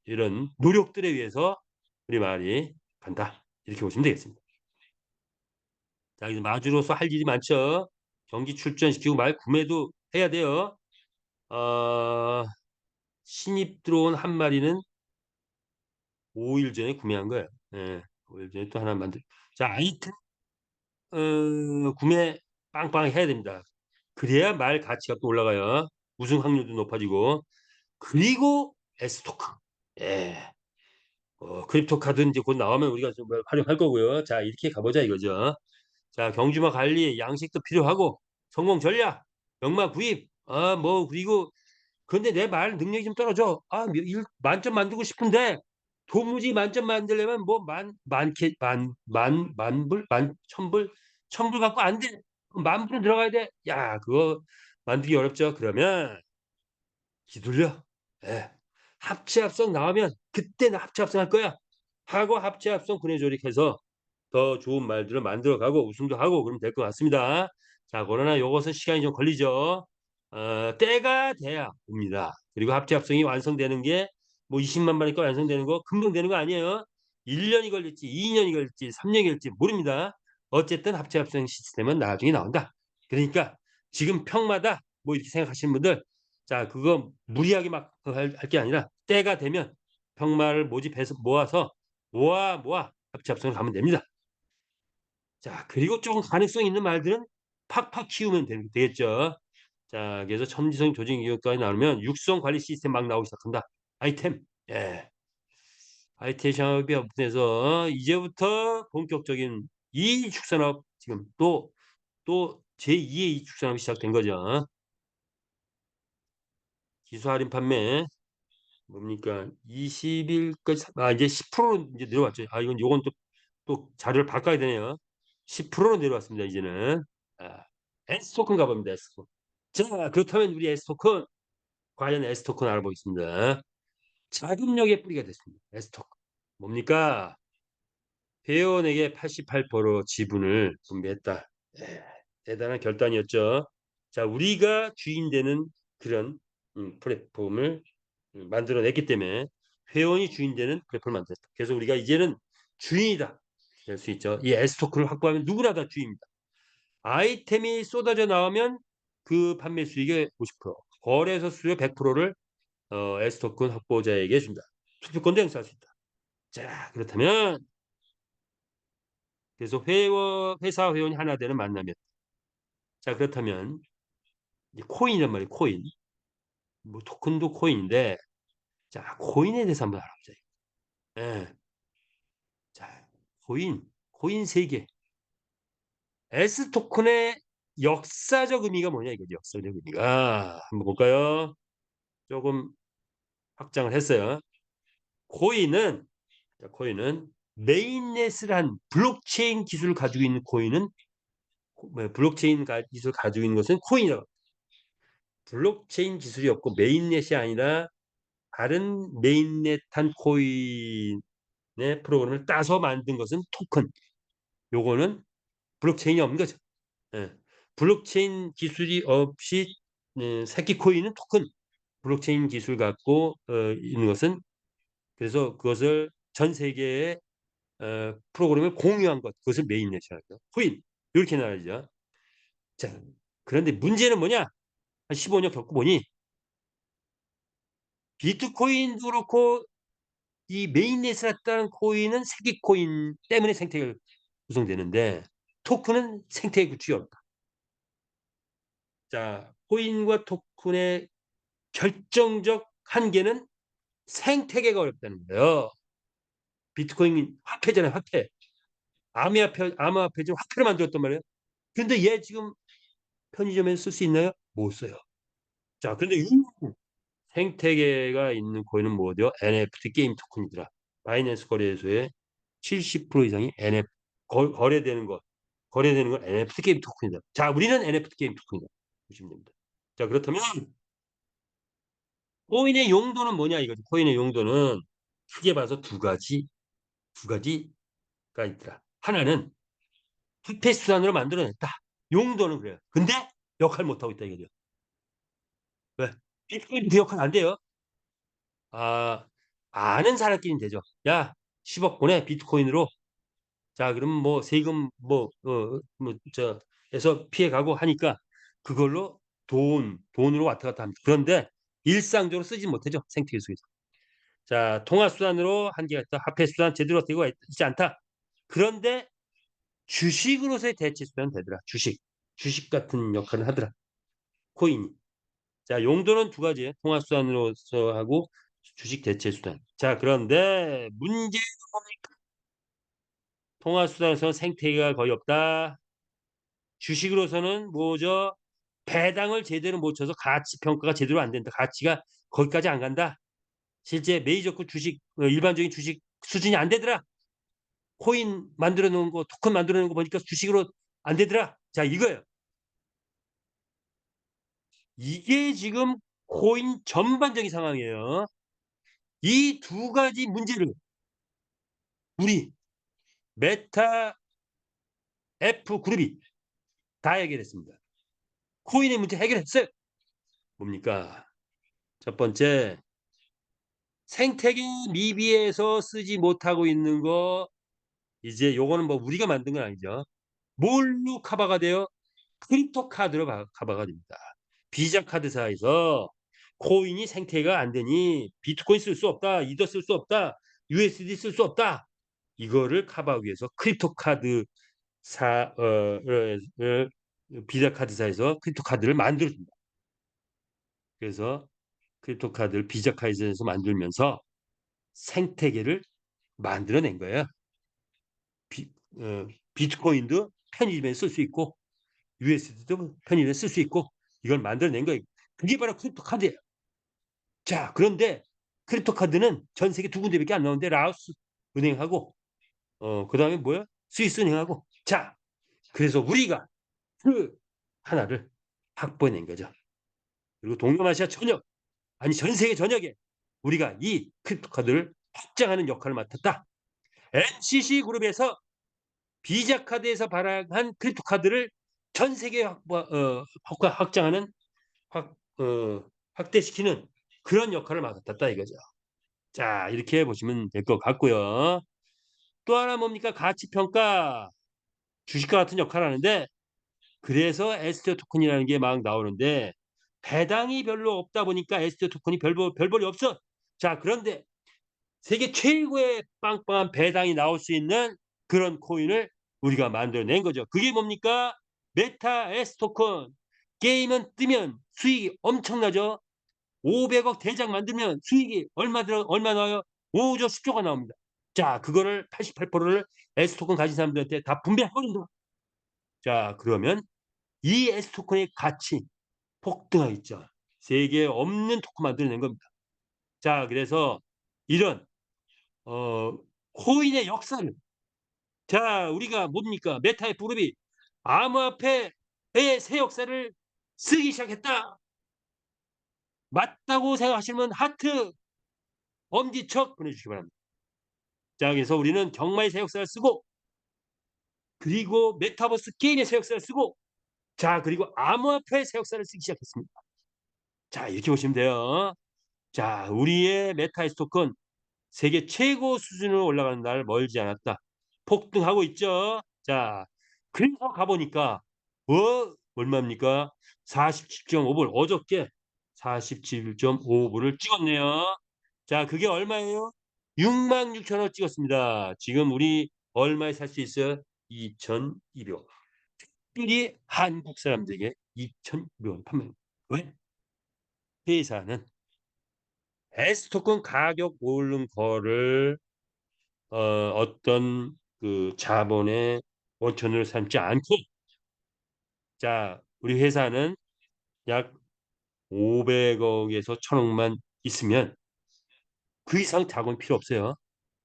이런 노력들에 의해서 우리 마을이 간다. 이렇게 보시면 되겠습니다. 자, 이제 마주로서 할 일이 많죠. 경기 출전시키고 말 구매도 해야 돼요. 신입 들어온 한 마리는 5일 전에 구매한 거예요. 예. 5일 전에 또 하나 만들. 자, 아이템 구매 빵빵 해야 됩니다. 그래야 말 가치가 또 올라가요. 우승 확률도 높아지고. 그리고 S토큰. 예. 크립토 카드 이제 곧 나오면 우리가 좀 활용할 거고요. 자, 이렇게 가보자 이거죠. 자, 경주마 관리, 양식도 필요하고, 성공 전략, 명마 구입, 뭐, 그리고, 그런데 내 말 능력이 좀 떨어져. 만점 만들고 싶은데, 도무지 만점 만들려면 뭐, 만불, 천불, 천불 갖고 안 돼. 만불은 들어가야 돼. 야, 그거 만들기 어렵죠. 그러면, 기둘려. 예. 합체합성 나오면, 그때는 합체합성 할 거야. 하고 합체합성 분해조릭해서 더 좋은 말들을 만들어가고 우승도 하고 그러면 될 것 같습니다. 자, 그러나 이것은 시간이 좀 걸리죠. 때가 돼야 옵니다. 그리고 합체합성이 완성되는 게 뭐 20만 마리가 완성되는 거 금방 되는 거 아니에요. 1년이 걸릴지 2년이 걸릴지 3년이 걸릴지 모릅니다. 어쨌든 합체합성 시스템은 나중에 나온다. 그러니까 지금 평마다 뭐 이렇게 생각하시는 분들 자, 그거 무리하게 막 할 게 아니라 때가 되면 평마를 모집해서 모아 합체합성을 가면 됩니다. 자, 그리고 조금 가능성 있는 말들은 팍팍 키우면 되겠죠. 자, 그래서 첨지성 조직 이용까지 나오면 육성 관리 시스템 막 나오기 시작한다. 아이템. 예. 아이템 샵이 오픈해서 이제부터 본격적인 이축산업 지금 또 제2의 이축산업이 시작된 거죠. 기술 할인 판매 뭡니까? 20일까지 이제 10%로 이제 내려왔죠. 이건 요건 또 자료를 바꿔야 되네요. 10%로 내려왔습니다. 이제는. 아, S토큰 가봅니다. S토큰. 자, 그렇다면 우리 S토큰 과연 S토큰 알아보겠습니다. 자금력의 뿌리가 됐습니다. S토큰. 뭡니까? 회원에게 88% 지분을 분배했다. 예, 대단한 결단이었죠. 자, 우리가 주인 되는 그런 플랫폼을 만들어냈기 때문에 회원이 주인 되는 플랫폼을 만들었다. 그래서 우리가 이제는 주인이다. 될 수 있죠. 이 S토큰을 확보하면 누구나 다 주인입니다. 아이템이 쏟아져 나오면 그 판매 수익의 50%, 거래소 수수료 100%를 S토큰 확보자에게 준다. 투표권도 행사할 수 있다. 자, 그렇다면 그래서 회사 회원이 하나 되는 만남이었다. 자, 그렇다면 이제 코인이란 말이에요. 코인. 뭐 토큰도 코인인데 자, 코인에 대해서 한번 알아보자. 예. 자, 코인 세계. S 토큰의 역사적 의미가 뭐냐 이거죠. 역사적 의미가 한번 볼까요? 조금 확장을 했어요. 코인은 코인은 메인넷이란 블록체인 기술을 가지고 있는 코인은 블록체인 기술을 가지고 있는 것은 코인이라고. 블록체인 기술이 없고 메인넷이 아니라 다른 메인넷한 코인의 프로그램을 따서 만든 것은 토큰. 요거는 블록체인이 없는 거죠. 예. 블록체인 기술이 없이 새끼 코인은 토큰. 블록체인 기술 갖고 있는 것은 그래서 그것을 전 세계에 프로그램을 공유한 것 그것을 메인넷이라고 코인 이렇게 나가죠. 자, 그런데 문제는 뭐냐? 한 15년 겪고 보니 비트코인도 그렇고 이 메인넷을 했다는 코인은 세계 코인 때문에 생태계가 구성되는데 토큰은 생태계 구축이 어렵다. 자, 코인과 토큰의 결정적 한계는 생태계가 어렵다는 거예요. 비트코인 화폐잖아요, 화폐. 암호화폐 지금 화폐를 만들었단 말이에요. 근데 얘 지금 편의점에서 쓸 수 있나요? 못 써요. 자, 근데 이 생태계가 있는 코인은 뭐죠? NFT 게임 토큰이더라. 바이낸스 거래소에 70% 이상이 NFT 거래되는 건 NFT 게임 토큰이다. 자, 우리는 NFT 게임 토큰이다. 보시면 됩니다. 자, 그렇다면 코인의 용도는 뭐냐 이거죠. 코인의 용도는 크게 봐서 두 가지가 있더라. 하나는 화폐 수단으로 만들어냈다. 용도는 그래요. 근데 역할 못하고 있다 이거죠. 왜? 비트코인 그 역할 안 돼요. 아, 아는 사람끼리는 되죠. 야, 10억 보내 비트코인으로. 자, 그럼 뭐 세금 에서 피해가고 하니까 그걸로 돈으로 왔다 갔다 합니다. 그런데 일상적으로 쓰지 못하죠. 생태계 속에서. 자, 통화수단으로 한계가 있다. 화폐수단 제대로 되고 있지 않다. 그런데 주식으로서의 대체수단은 되더라. 주식 같은 역할을 하더라. 코인이. 자, 용도는 두 가지예요. 통화수단으로서 하고 주식 대체수단. 자, 그런데 문제는 뭡니까? 통화수단에서는 생태계가 거의 없다. 주식으로서는 뭐죠? 배당을 제대로 못 쳐서 가치 평가가 제대로 안 된다. 가치가 거기까지 안 간다. 실제 메이저급 주식, 일반적인 주식 수준이 안 되더라. 코인 만들어 놓은 거, 토큰 만들어 놓은 거 보니까 주식으로 안 되더라. 자, 이거예요. 이게 지금 코인 전반적인 상황이에요. 이 두 가지 문제를 우리 메타 F 그룹이 다 해결했습니다. 코인의 문제 해결했어요. 뭡니까? 첫 번째, 생태계 미비해서 쓰지 못하고 있는 거, 이제 요거는 뭐 우리가 만든 건 아니죠. 뭘로 커버가 돼요? 크립토 카드로 커버가 됩니다. 비자 카드사에서 코인이 생태가 안 되니 비트코인 쓸 수 없다, 이더 쓸 수 없다, USD 쓸 수 없다. 이거를 커버하기 위해서 크립토 카드사 비자 카드사에서 크립토 카드를 만들어줍니다. 그래서 크립토 카드를 비자 카드사에서 만들면서 생태계를 만들어낸 거예요. 비, 어, 비트코인도 편의점에 쓸 수 있고 USD도 편의점에 쓸 수 있고 이걸 만들어낸 거예요. 그게 바로 크립토 카드예요. 자, 그런데 크립토 카드는 전 세계 두 군데밖에 안 나오는데 라오스 은행하고 그다음에 뭐야? 스위스 은행하고. 자, 그래서 우리가 그 하나를 확보해낸 거죠. 그리고 동남아시아 전역, 아니 전 세계 전역에 우리가 이 크립토 카드를 확장하는 역할을 맡았다. NCC 그룹에서 비자 카드에서 발행한 크립토 카드를 전 세계에 확장하는 확, 어, 확대시키는 그런 역할을 맡았다 이거죠. 자, 이렇게 보시면 될 것 같고요. 또 하나 뭡니까? 가치평가. 주식과 같은 역할을 하는데 그래서 에스티어 토큰이라는 게 막 나오는데 배당이 별로 없다 보니까 에스티어 토큰이 별볼이 없어. 자, 그런데 세계 최고의 빵빵한 배당이 나올 수 있는 그런 코인을 우리가 만들어낸 거죠. 그게 뭡니까? 메타 S 토큰. 게임은 뜨면 수익이 엄청나죠. 500억 대장 만들면 수익이 얼마 나와요? 5조 10조가 나옵니다. 자, 그거를 88%를 S 토큰 가진 사람들한테 다 분배해버린다. 자, 그러면 이 S 토큰의 가치 폭등하겠죠. 세계에 없는 토큰 만들어낸 겁니다. 자, 그래서 이런 어, 코인의 역사를 자, 우리가 뭡니까? 메타의 그룹이 암호화폐의 새 역사를 쓰기 시작했다. 맞다고 생각하시면 하트 엄지척 보내주시기 바랍니다. 자, 그래서 우리는 경마의 새 역사를 쓰고 그리고 메타버스 게임의 새 역사를 쓰고 자, 그리고 암호화폐의 새 역사를 쓰기 시작했습니다. 자, 이렇게 보시면 돼요. 자, 우리의 메타이스 토큰 세계 최고 수준으로 올라가는 날 멀지 않았다. 폭등하고 있죠. 자, 그래서 가보니까 얼마입니까? 47.5불. 어저께 47.5불을 찍었네요. 자, 그게 얼마예요? 66,000원 찍었습니다. 지금 우리 얼마에 살 수 있어요? 2,200원. 특별히 한국 사람들에게 2,200원 판매. 왜? 회사는 S토큰 가격 오른 거를 어떤 그 자본의 원천으로 삼지 않고 자, 우리 회사는 약 500억에서 1,000억만 있으면 그 이상 자금이 필요 없어요.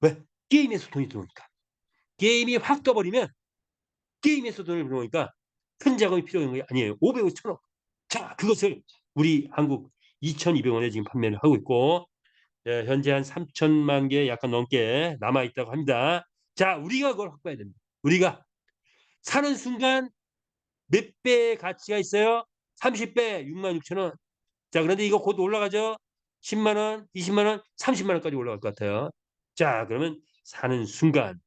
왜? 게임에서 돈이 들어오니까. 게임이 확 떠버리면 게임에서 돈을 들어오니까 큰 자금이 필요한 게 아니에요. 500억, 1,000억. 자, 그것을 우리 한국 2,200원에 지금 판매를 하고 있고 현재 한 3천만 개 약간 넘게 남아 있다고 합니다. 자, 우리가 그걸 확보해야 됩니다. 우리가 사는 순간 몇 배의 가치가 있어요? 30배, 66,000원. 자, 그런데 이거 곧 올라가죠? 10만 원, 20만 원, 30만 원까지 올라갈 것 같아요. 자, 그러면 사는 순간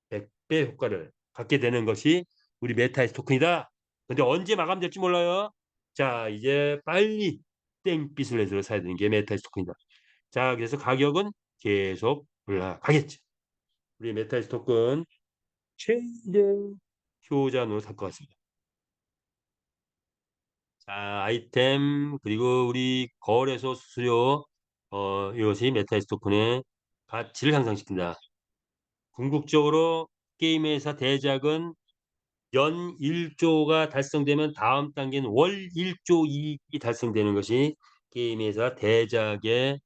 100배 효과를 갖게 되는 것이 우리 메타에스 토큰이다. 근데 언제 마감될지 몰라요. 자, 이제 빨리 땡빛을 내서 사야 되는 게 메타에스 토큰이다. 자, 그래서 가격은 계속 올라가겠죠. 우리 메탈 스토크는 최대 효자로 살 것 같습니다. 자, 아이템 그리고 우리 거래소 수수료 이것이 메탈 스토큰의 가치를 향상시킨다. 궁극적으로 게임 회사 대작은 연 1조가 달성되면 다음 단계는 월 1조 이익이 달성되는 것이 게임 회사 대작의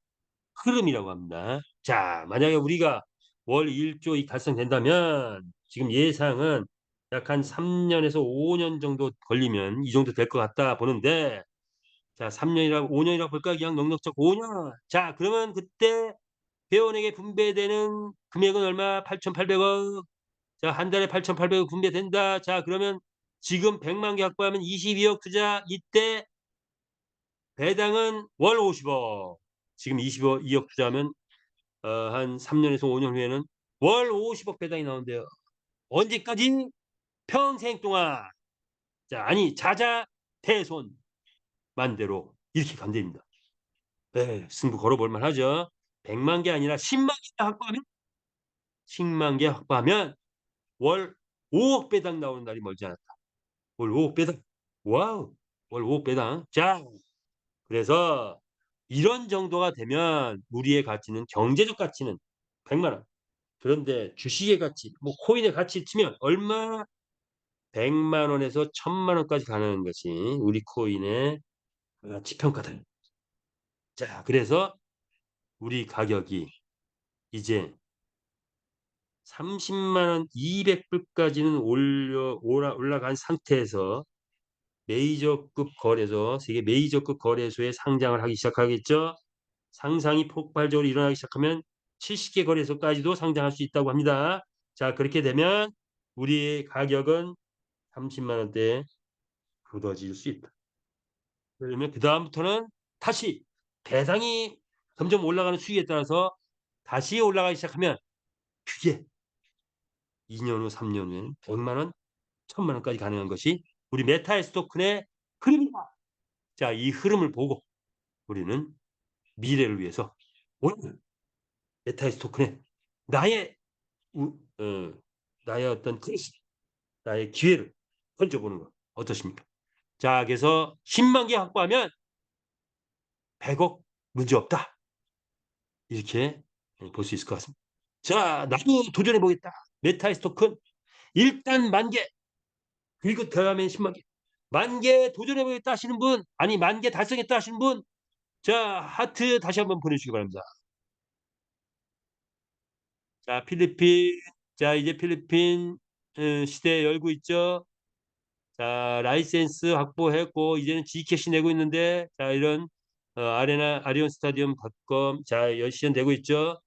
흐름이라고 합니다. 자, 만약에 우리가 월 1조 이익 달성된다면 지금 예상은 약 한 3년에서 5년 정도 걸리면 이 정도 될 것 같다 보는데 자, 3년이라고 5년이라고 볼까? 그냥 넉넉적 5년. 자, 그러면 그때 회원에게 분배되는 금액은 얼마? 8,800억. 자, 한 달에 8,800억 분배된다. 자, 그러면 지금 100만 개 확보하면 22억 투자. 이때 배당은 월 50억. 지금 22억 투자하면 한 3년에서 5년 후에는 월 50억 배당이 나온대요. 언제까지? 평생 동안. 자, 아니 자자대손 만대로 이렇게 간답니다. 네, 승부 걸어볼 만하죠. 100만 개 아니라 10만 개 확보하면 10만 개 확보하면 월 5억 배당 나오는 날이 멀지 않았다. 월 5억 배당. 와우. 월 5억 배당. 자, 그래서 이런 정도가 되면 우리의 가치는 경제적 가치는 100만 원. 그런데 주식의 가치, 뭐 코인의 가치 치면 얼마? 100만 원에서 1000만 원까지 가는 것이 우리 코인의 가치 평가다. 자, 그래서 우리 가격이 이제 30만 원, 200불까지는 올라간 상태에서 메이저급 거래소, 세계 메이저급 거래소에 상장을 하기 시작하겠죠. 상상이 폭발적으로 일어나기 시작하면 70개 거래소까지도 상장할 수 있다고 합니다. 자, 그렇게 되면 우리의 가격은 30만 원대에 굳어질 수 있다. 그러면 그다음부터는 다시 배당이 점점 올라가는 추이에 따라서 다시 올라가기 시작하면 그게 2년 후, 3년 후에는 100만 원, 1000만 원까지 가능한 것이 우리 메탈 스토큰의 흐름이다. 자, 이 흐름을 보고 우리는 미래를 위해서 오늘 메탈 스토큰의 나의 우, 어, 나의 어떤 그릇, 나의 기회를 던져보는 것 어떠십니까? 자, 그래서 10만 개 확보하면 100억 문제 없다. 이렇게 볼 수 있을 것 같습니다. 자, 나도 도전해 보겠다. 메탈 스토큰 일단 만 개, 그리고 다음엔 10만 개. 만 개 도전해 보겠다 하시는 분, 아니 만 개 달성했다 하시는 분, 자, 하트 다시 한번 보내주시기 바랍니다. 자, 필리핀, 자, 이제 필리핀 시대 열고 있죠. 자, 라이센스 확보했고 이제는 G캐시 내고 있는데 자, 이런 아레나 아리온 스타디움닷컴 자, 시연되고 있죠.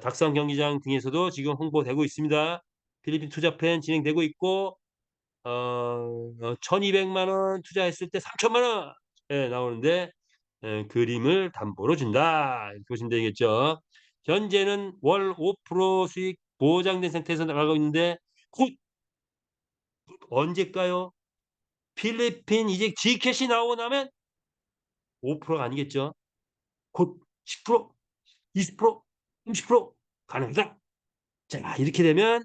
닭성 경기장 등에서도 지금 홍보되고 있습니다. 필리핀 투자 플랜 진행되고 있고 1,200만 원 투자했을 때 3천만 원 나오는데 그림을 담보로 준다. 이렇게 보시면 되겠죠. 현재는 월 5% 수익 보장된 상태에서 나가고 있는데 곧 언제일까요? 필리핀 이제 G캐시 나오고 나면 5%가 아니겠죠. 곧 10%, 20%, 30% 가능하다. 자, 이렇게 되면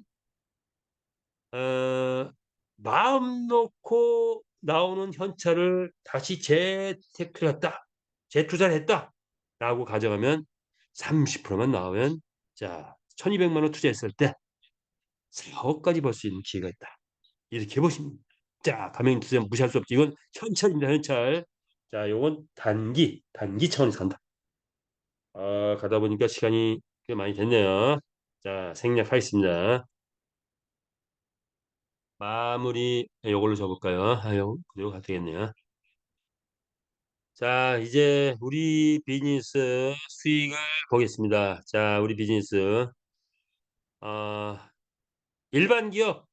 어, 마음 놓고 나오는 현찰을 다시 재테크했다, 재투자를 했다라고 가정하면 30%만 나오면 자 1,200만 원 투자했을 때 4억까지 벌 수 있는 기회가 있다. 이렇게 보십니다. 자, 가맹 투자 무시할 수 없지. 이건 현찰입니다, 현찰. 자, 요건 단기 차원에서 한다. 가다 보니까 시간이 꽤 많이 됐네요. 자, 생략하겠습니다. 마무리 요걸로 접을까요? 요 그대로 가도 되겠네요. 자, 이제 우리 비즈니스 수익을 보겠습니다. 자, 우리 비즈니스 어, 일반 기업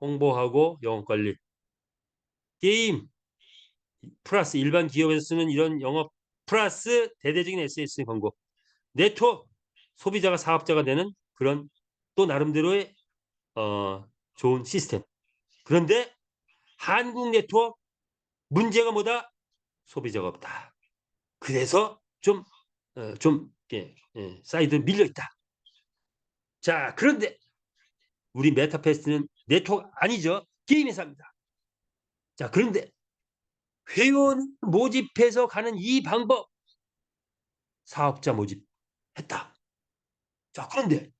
홍보하고 영업 관리 게임 플러스 일반 기업에서 쓰는 이런 영업 플러스 대대적인 SNS 광고 네트워크 소비자가 사업자가 되는 그런 또 나름대로의 어, 좋은 시스템. 그런데 한국 네트워크 문제가 뭐다? 소비자가 없다. 그래서 좀 사이드 밀려 있다. 자, 그런데 우리 메타패스는 네트워크 아니죠. 게임 회사입니다. 자, 그런데 회원 모집해서 가는 이 방법 사업자 모집했다. 자, 그런데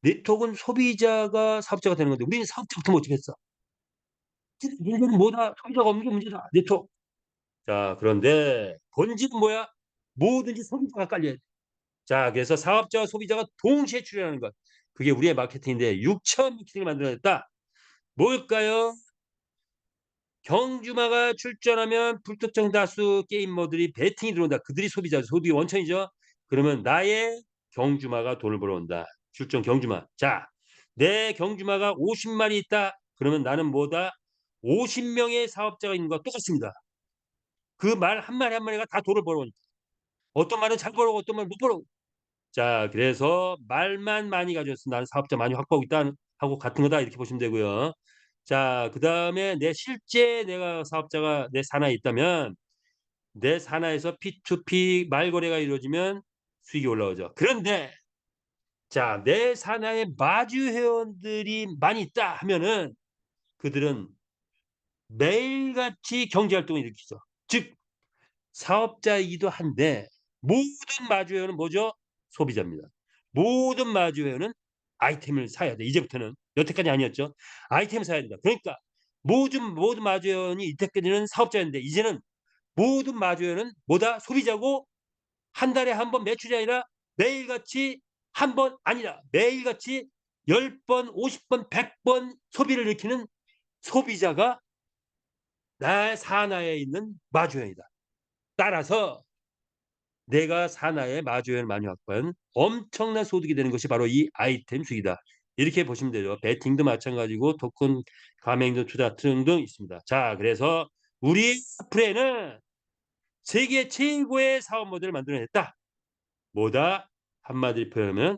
네트워크는 소비자가 사업자가 되는 건데 우리는 사업자부터 모집했어. 문제는 뭐다? 소비자가 없는 게 문제다. 네트워크. 자, 그런데 본질은 뭐야? 뭐든지 소비자가 깔려야 돼. 자, 그래서 사업자와 소비자가 동시에 출연하는 것. 그게 우리의 마케팅인데 6천 미팅을 만들어냈다. 뭘까요? 경주마가 출전하면 불특정 다수 게이머들이 베팅이 들어온다. 그들이 소비자죠. 소득의 원천이죠. 그러면 나의 경주마가 돈을 벌어온다. 출전 경주마. 자, 내 경주마가 50마리 있다. 그러면 나는 뭐다? 50명의 사업자가 있는 것과 똑같습니다. 그 말 한 마리 한 마리가 다 돈을 벌어오니까. 어떤 말은 잘 벌어오고 어떤 말은 못 벌어오고. 자, 그래서 말만 많이 가졌어. 나는 사업자 많이 확보하고 있다 하고 같은 거다 이렇게 보시면 되고요. 자, 그다음에 내 실제 내가 사업자가 내 산하에 있다면 내 산하에서 P2P 말거래가 이루어지면 수익이 올라오죠. 그런데 자, 내 산하에 마주 회원들이 많이 있다 하면은 그들은 매일같이 경제 활동을 일으키죠. 즉 사업자이기도 한데 모든 마주 회원은 뭐죠? 소비자입니다. 모든 마주 회원은 아이템을 사야 돼. 이제부터는 여태까지 아니었죠. 아이템을 사야 된다. 그러니까 모든 마주 회원이 이때까지는 사업자였는데 이제는 모든 마주 회원은 뭐다? 소비자고 한 달에 한 번 매출이 아니라 매일같이 한 번 아니라 매일같이 10번, 50번, 100번 소비를 일으키는 소비자가 나의 산하에 있는 마주 회원이다. 따라서 내가 산하에 마주회원을 많이 확보한 엄청난 소득이 되는 것이 바로 이 아이템 수익이다. 이렇게 보시면 되죠. 베팅도 마찬가지고 토큰 가맹도 투자 등등 있습니다. 자, 그래서 우리 프레는 세계 최고의 사업 모델을 만들어냈다. 뭐다? 한마디로 표현하면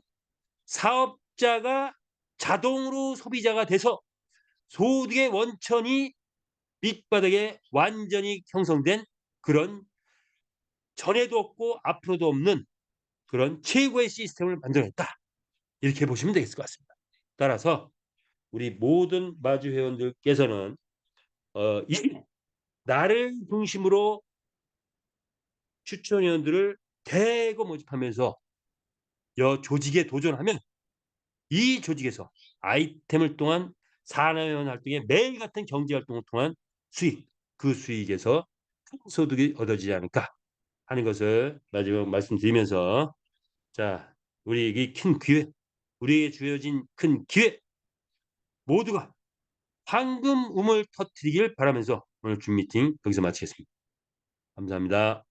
사업자가 자동으로 소비자가 돼서 소득의 원천이 밑바닥에 완전히 형성된 그런 전에도 없고 앞으로도 없는 그런 최고의 시스템을 만들어냈다. 이렇게 보시면 되겠을 것 같습니다. 따라서 우리 모든 마주 회원들께서는 이 나를 중심으로 추천 회원들을 대거 모집하면서 조직에 도전하면 이 조직에서 아이템을 통한 산하회원 활동에 매일 같은 경제 활동을 통한 수익, 그 수익에서 큰 소득이 얻어지지 않을까 하는 것을 마지막 말씀드리면서 자, 우리 이 큰 기회, 우리에게 주어진 큰 기회 모두가 황금 음을 터뜨리길 바라면서 오늘 줌 미팅 여기서 마치겠습니다. 감사합니다.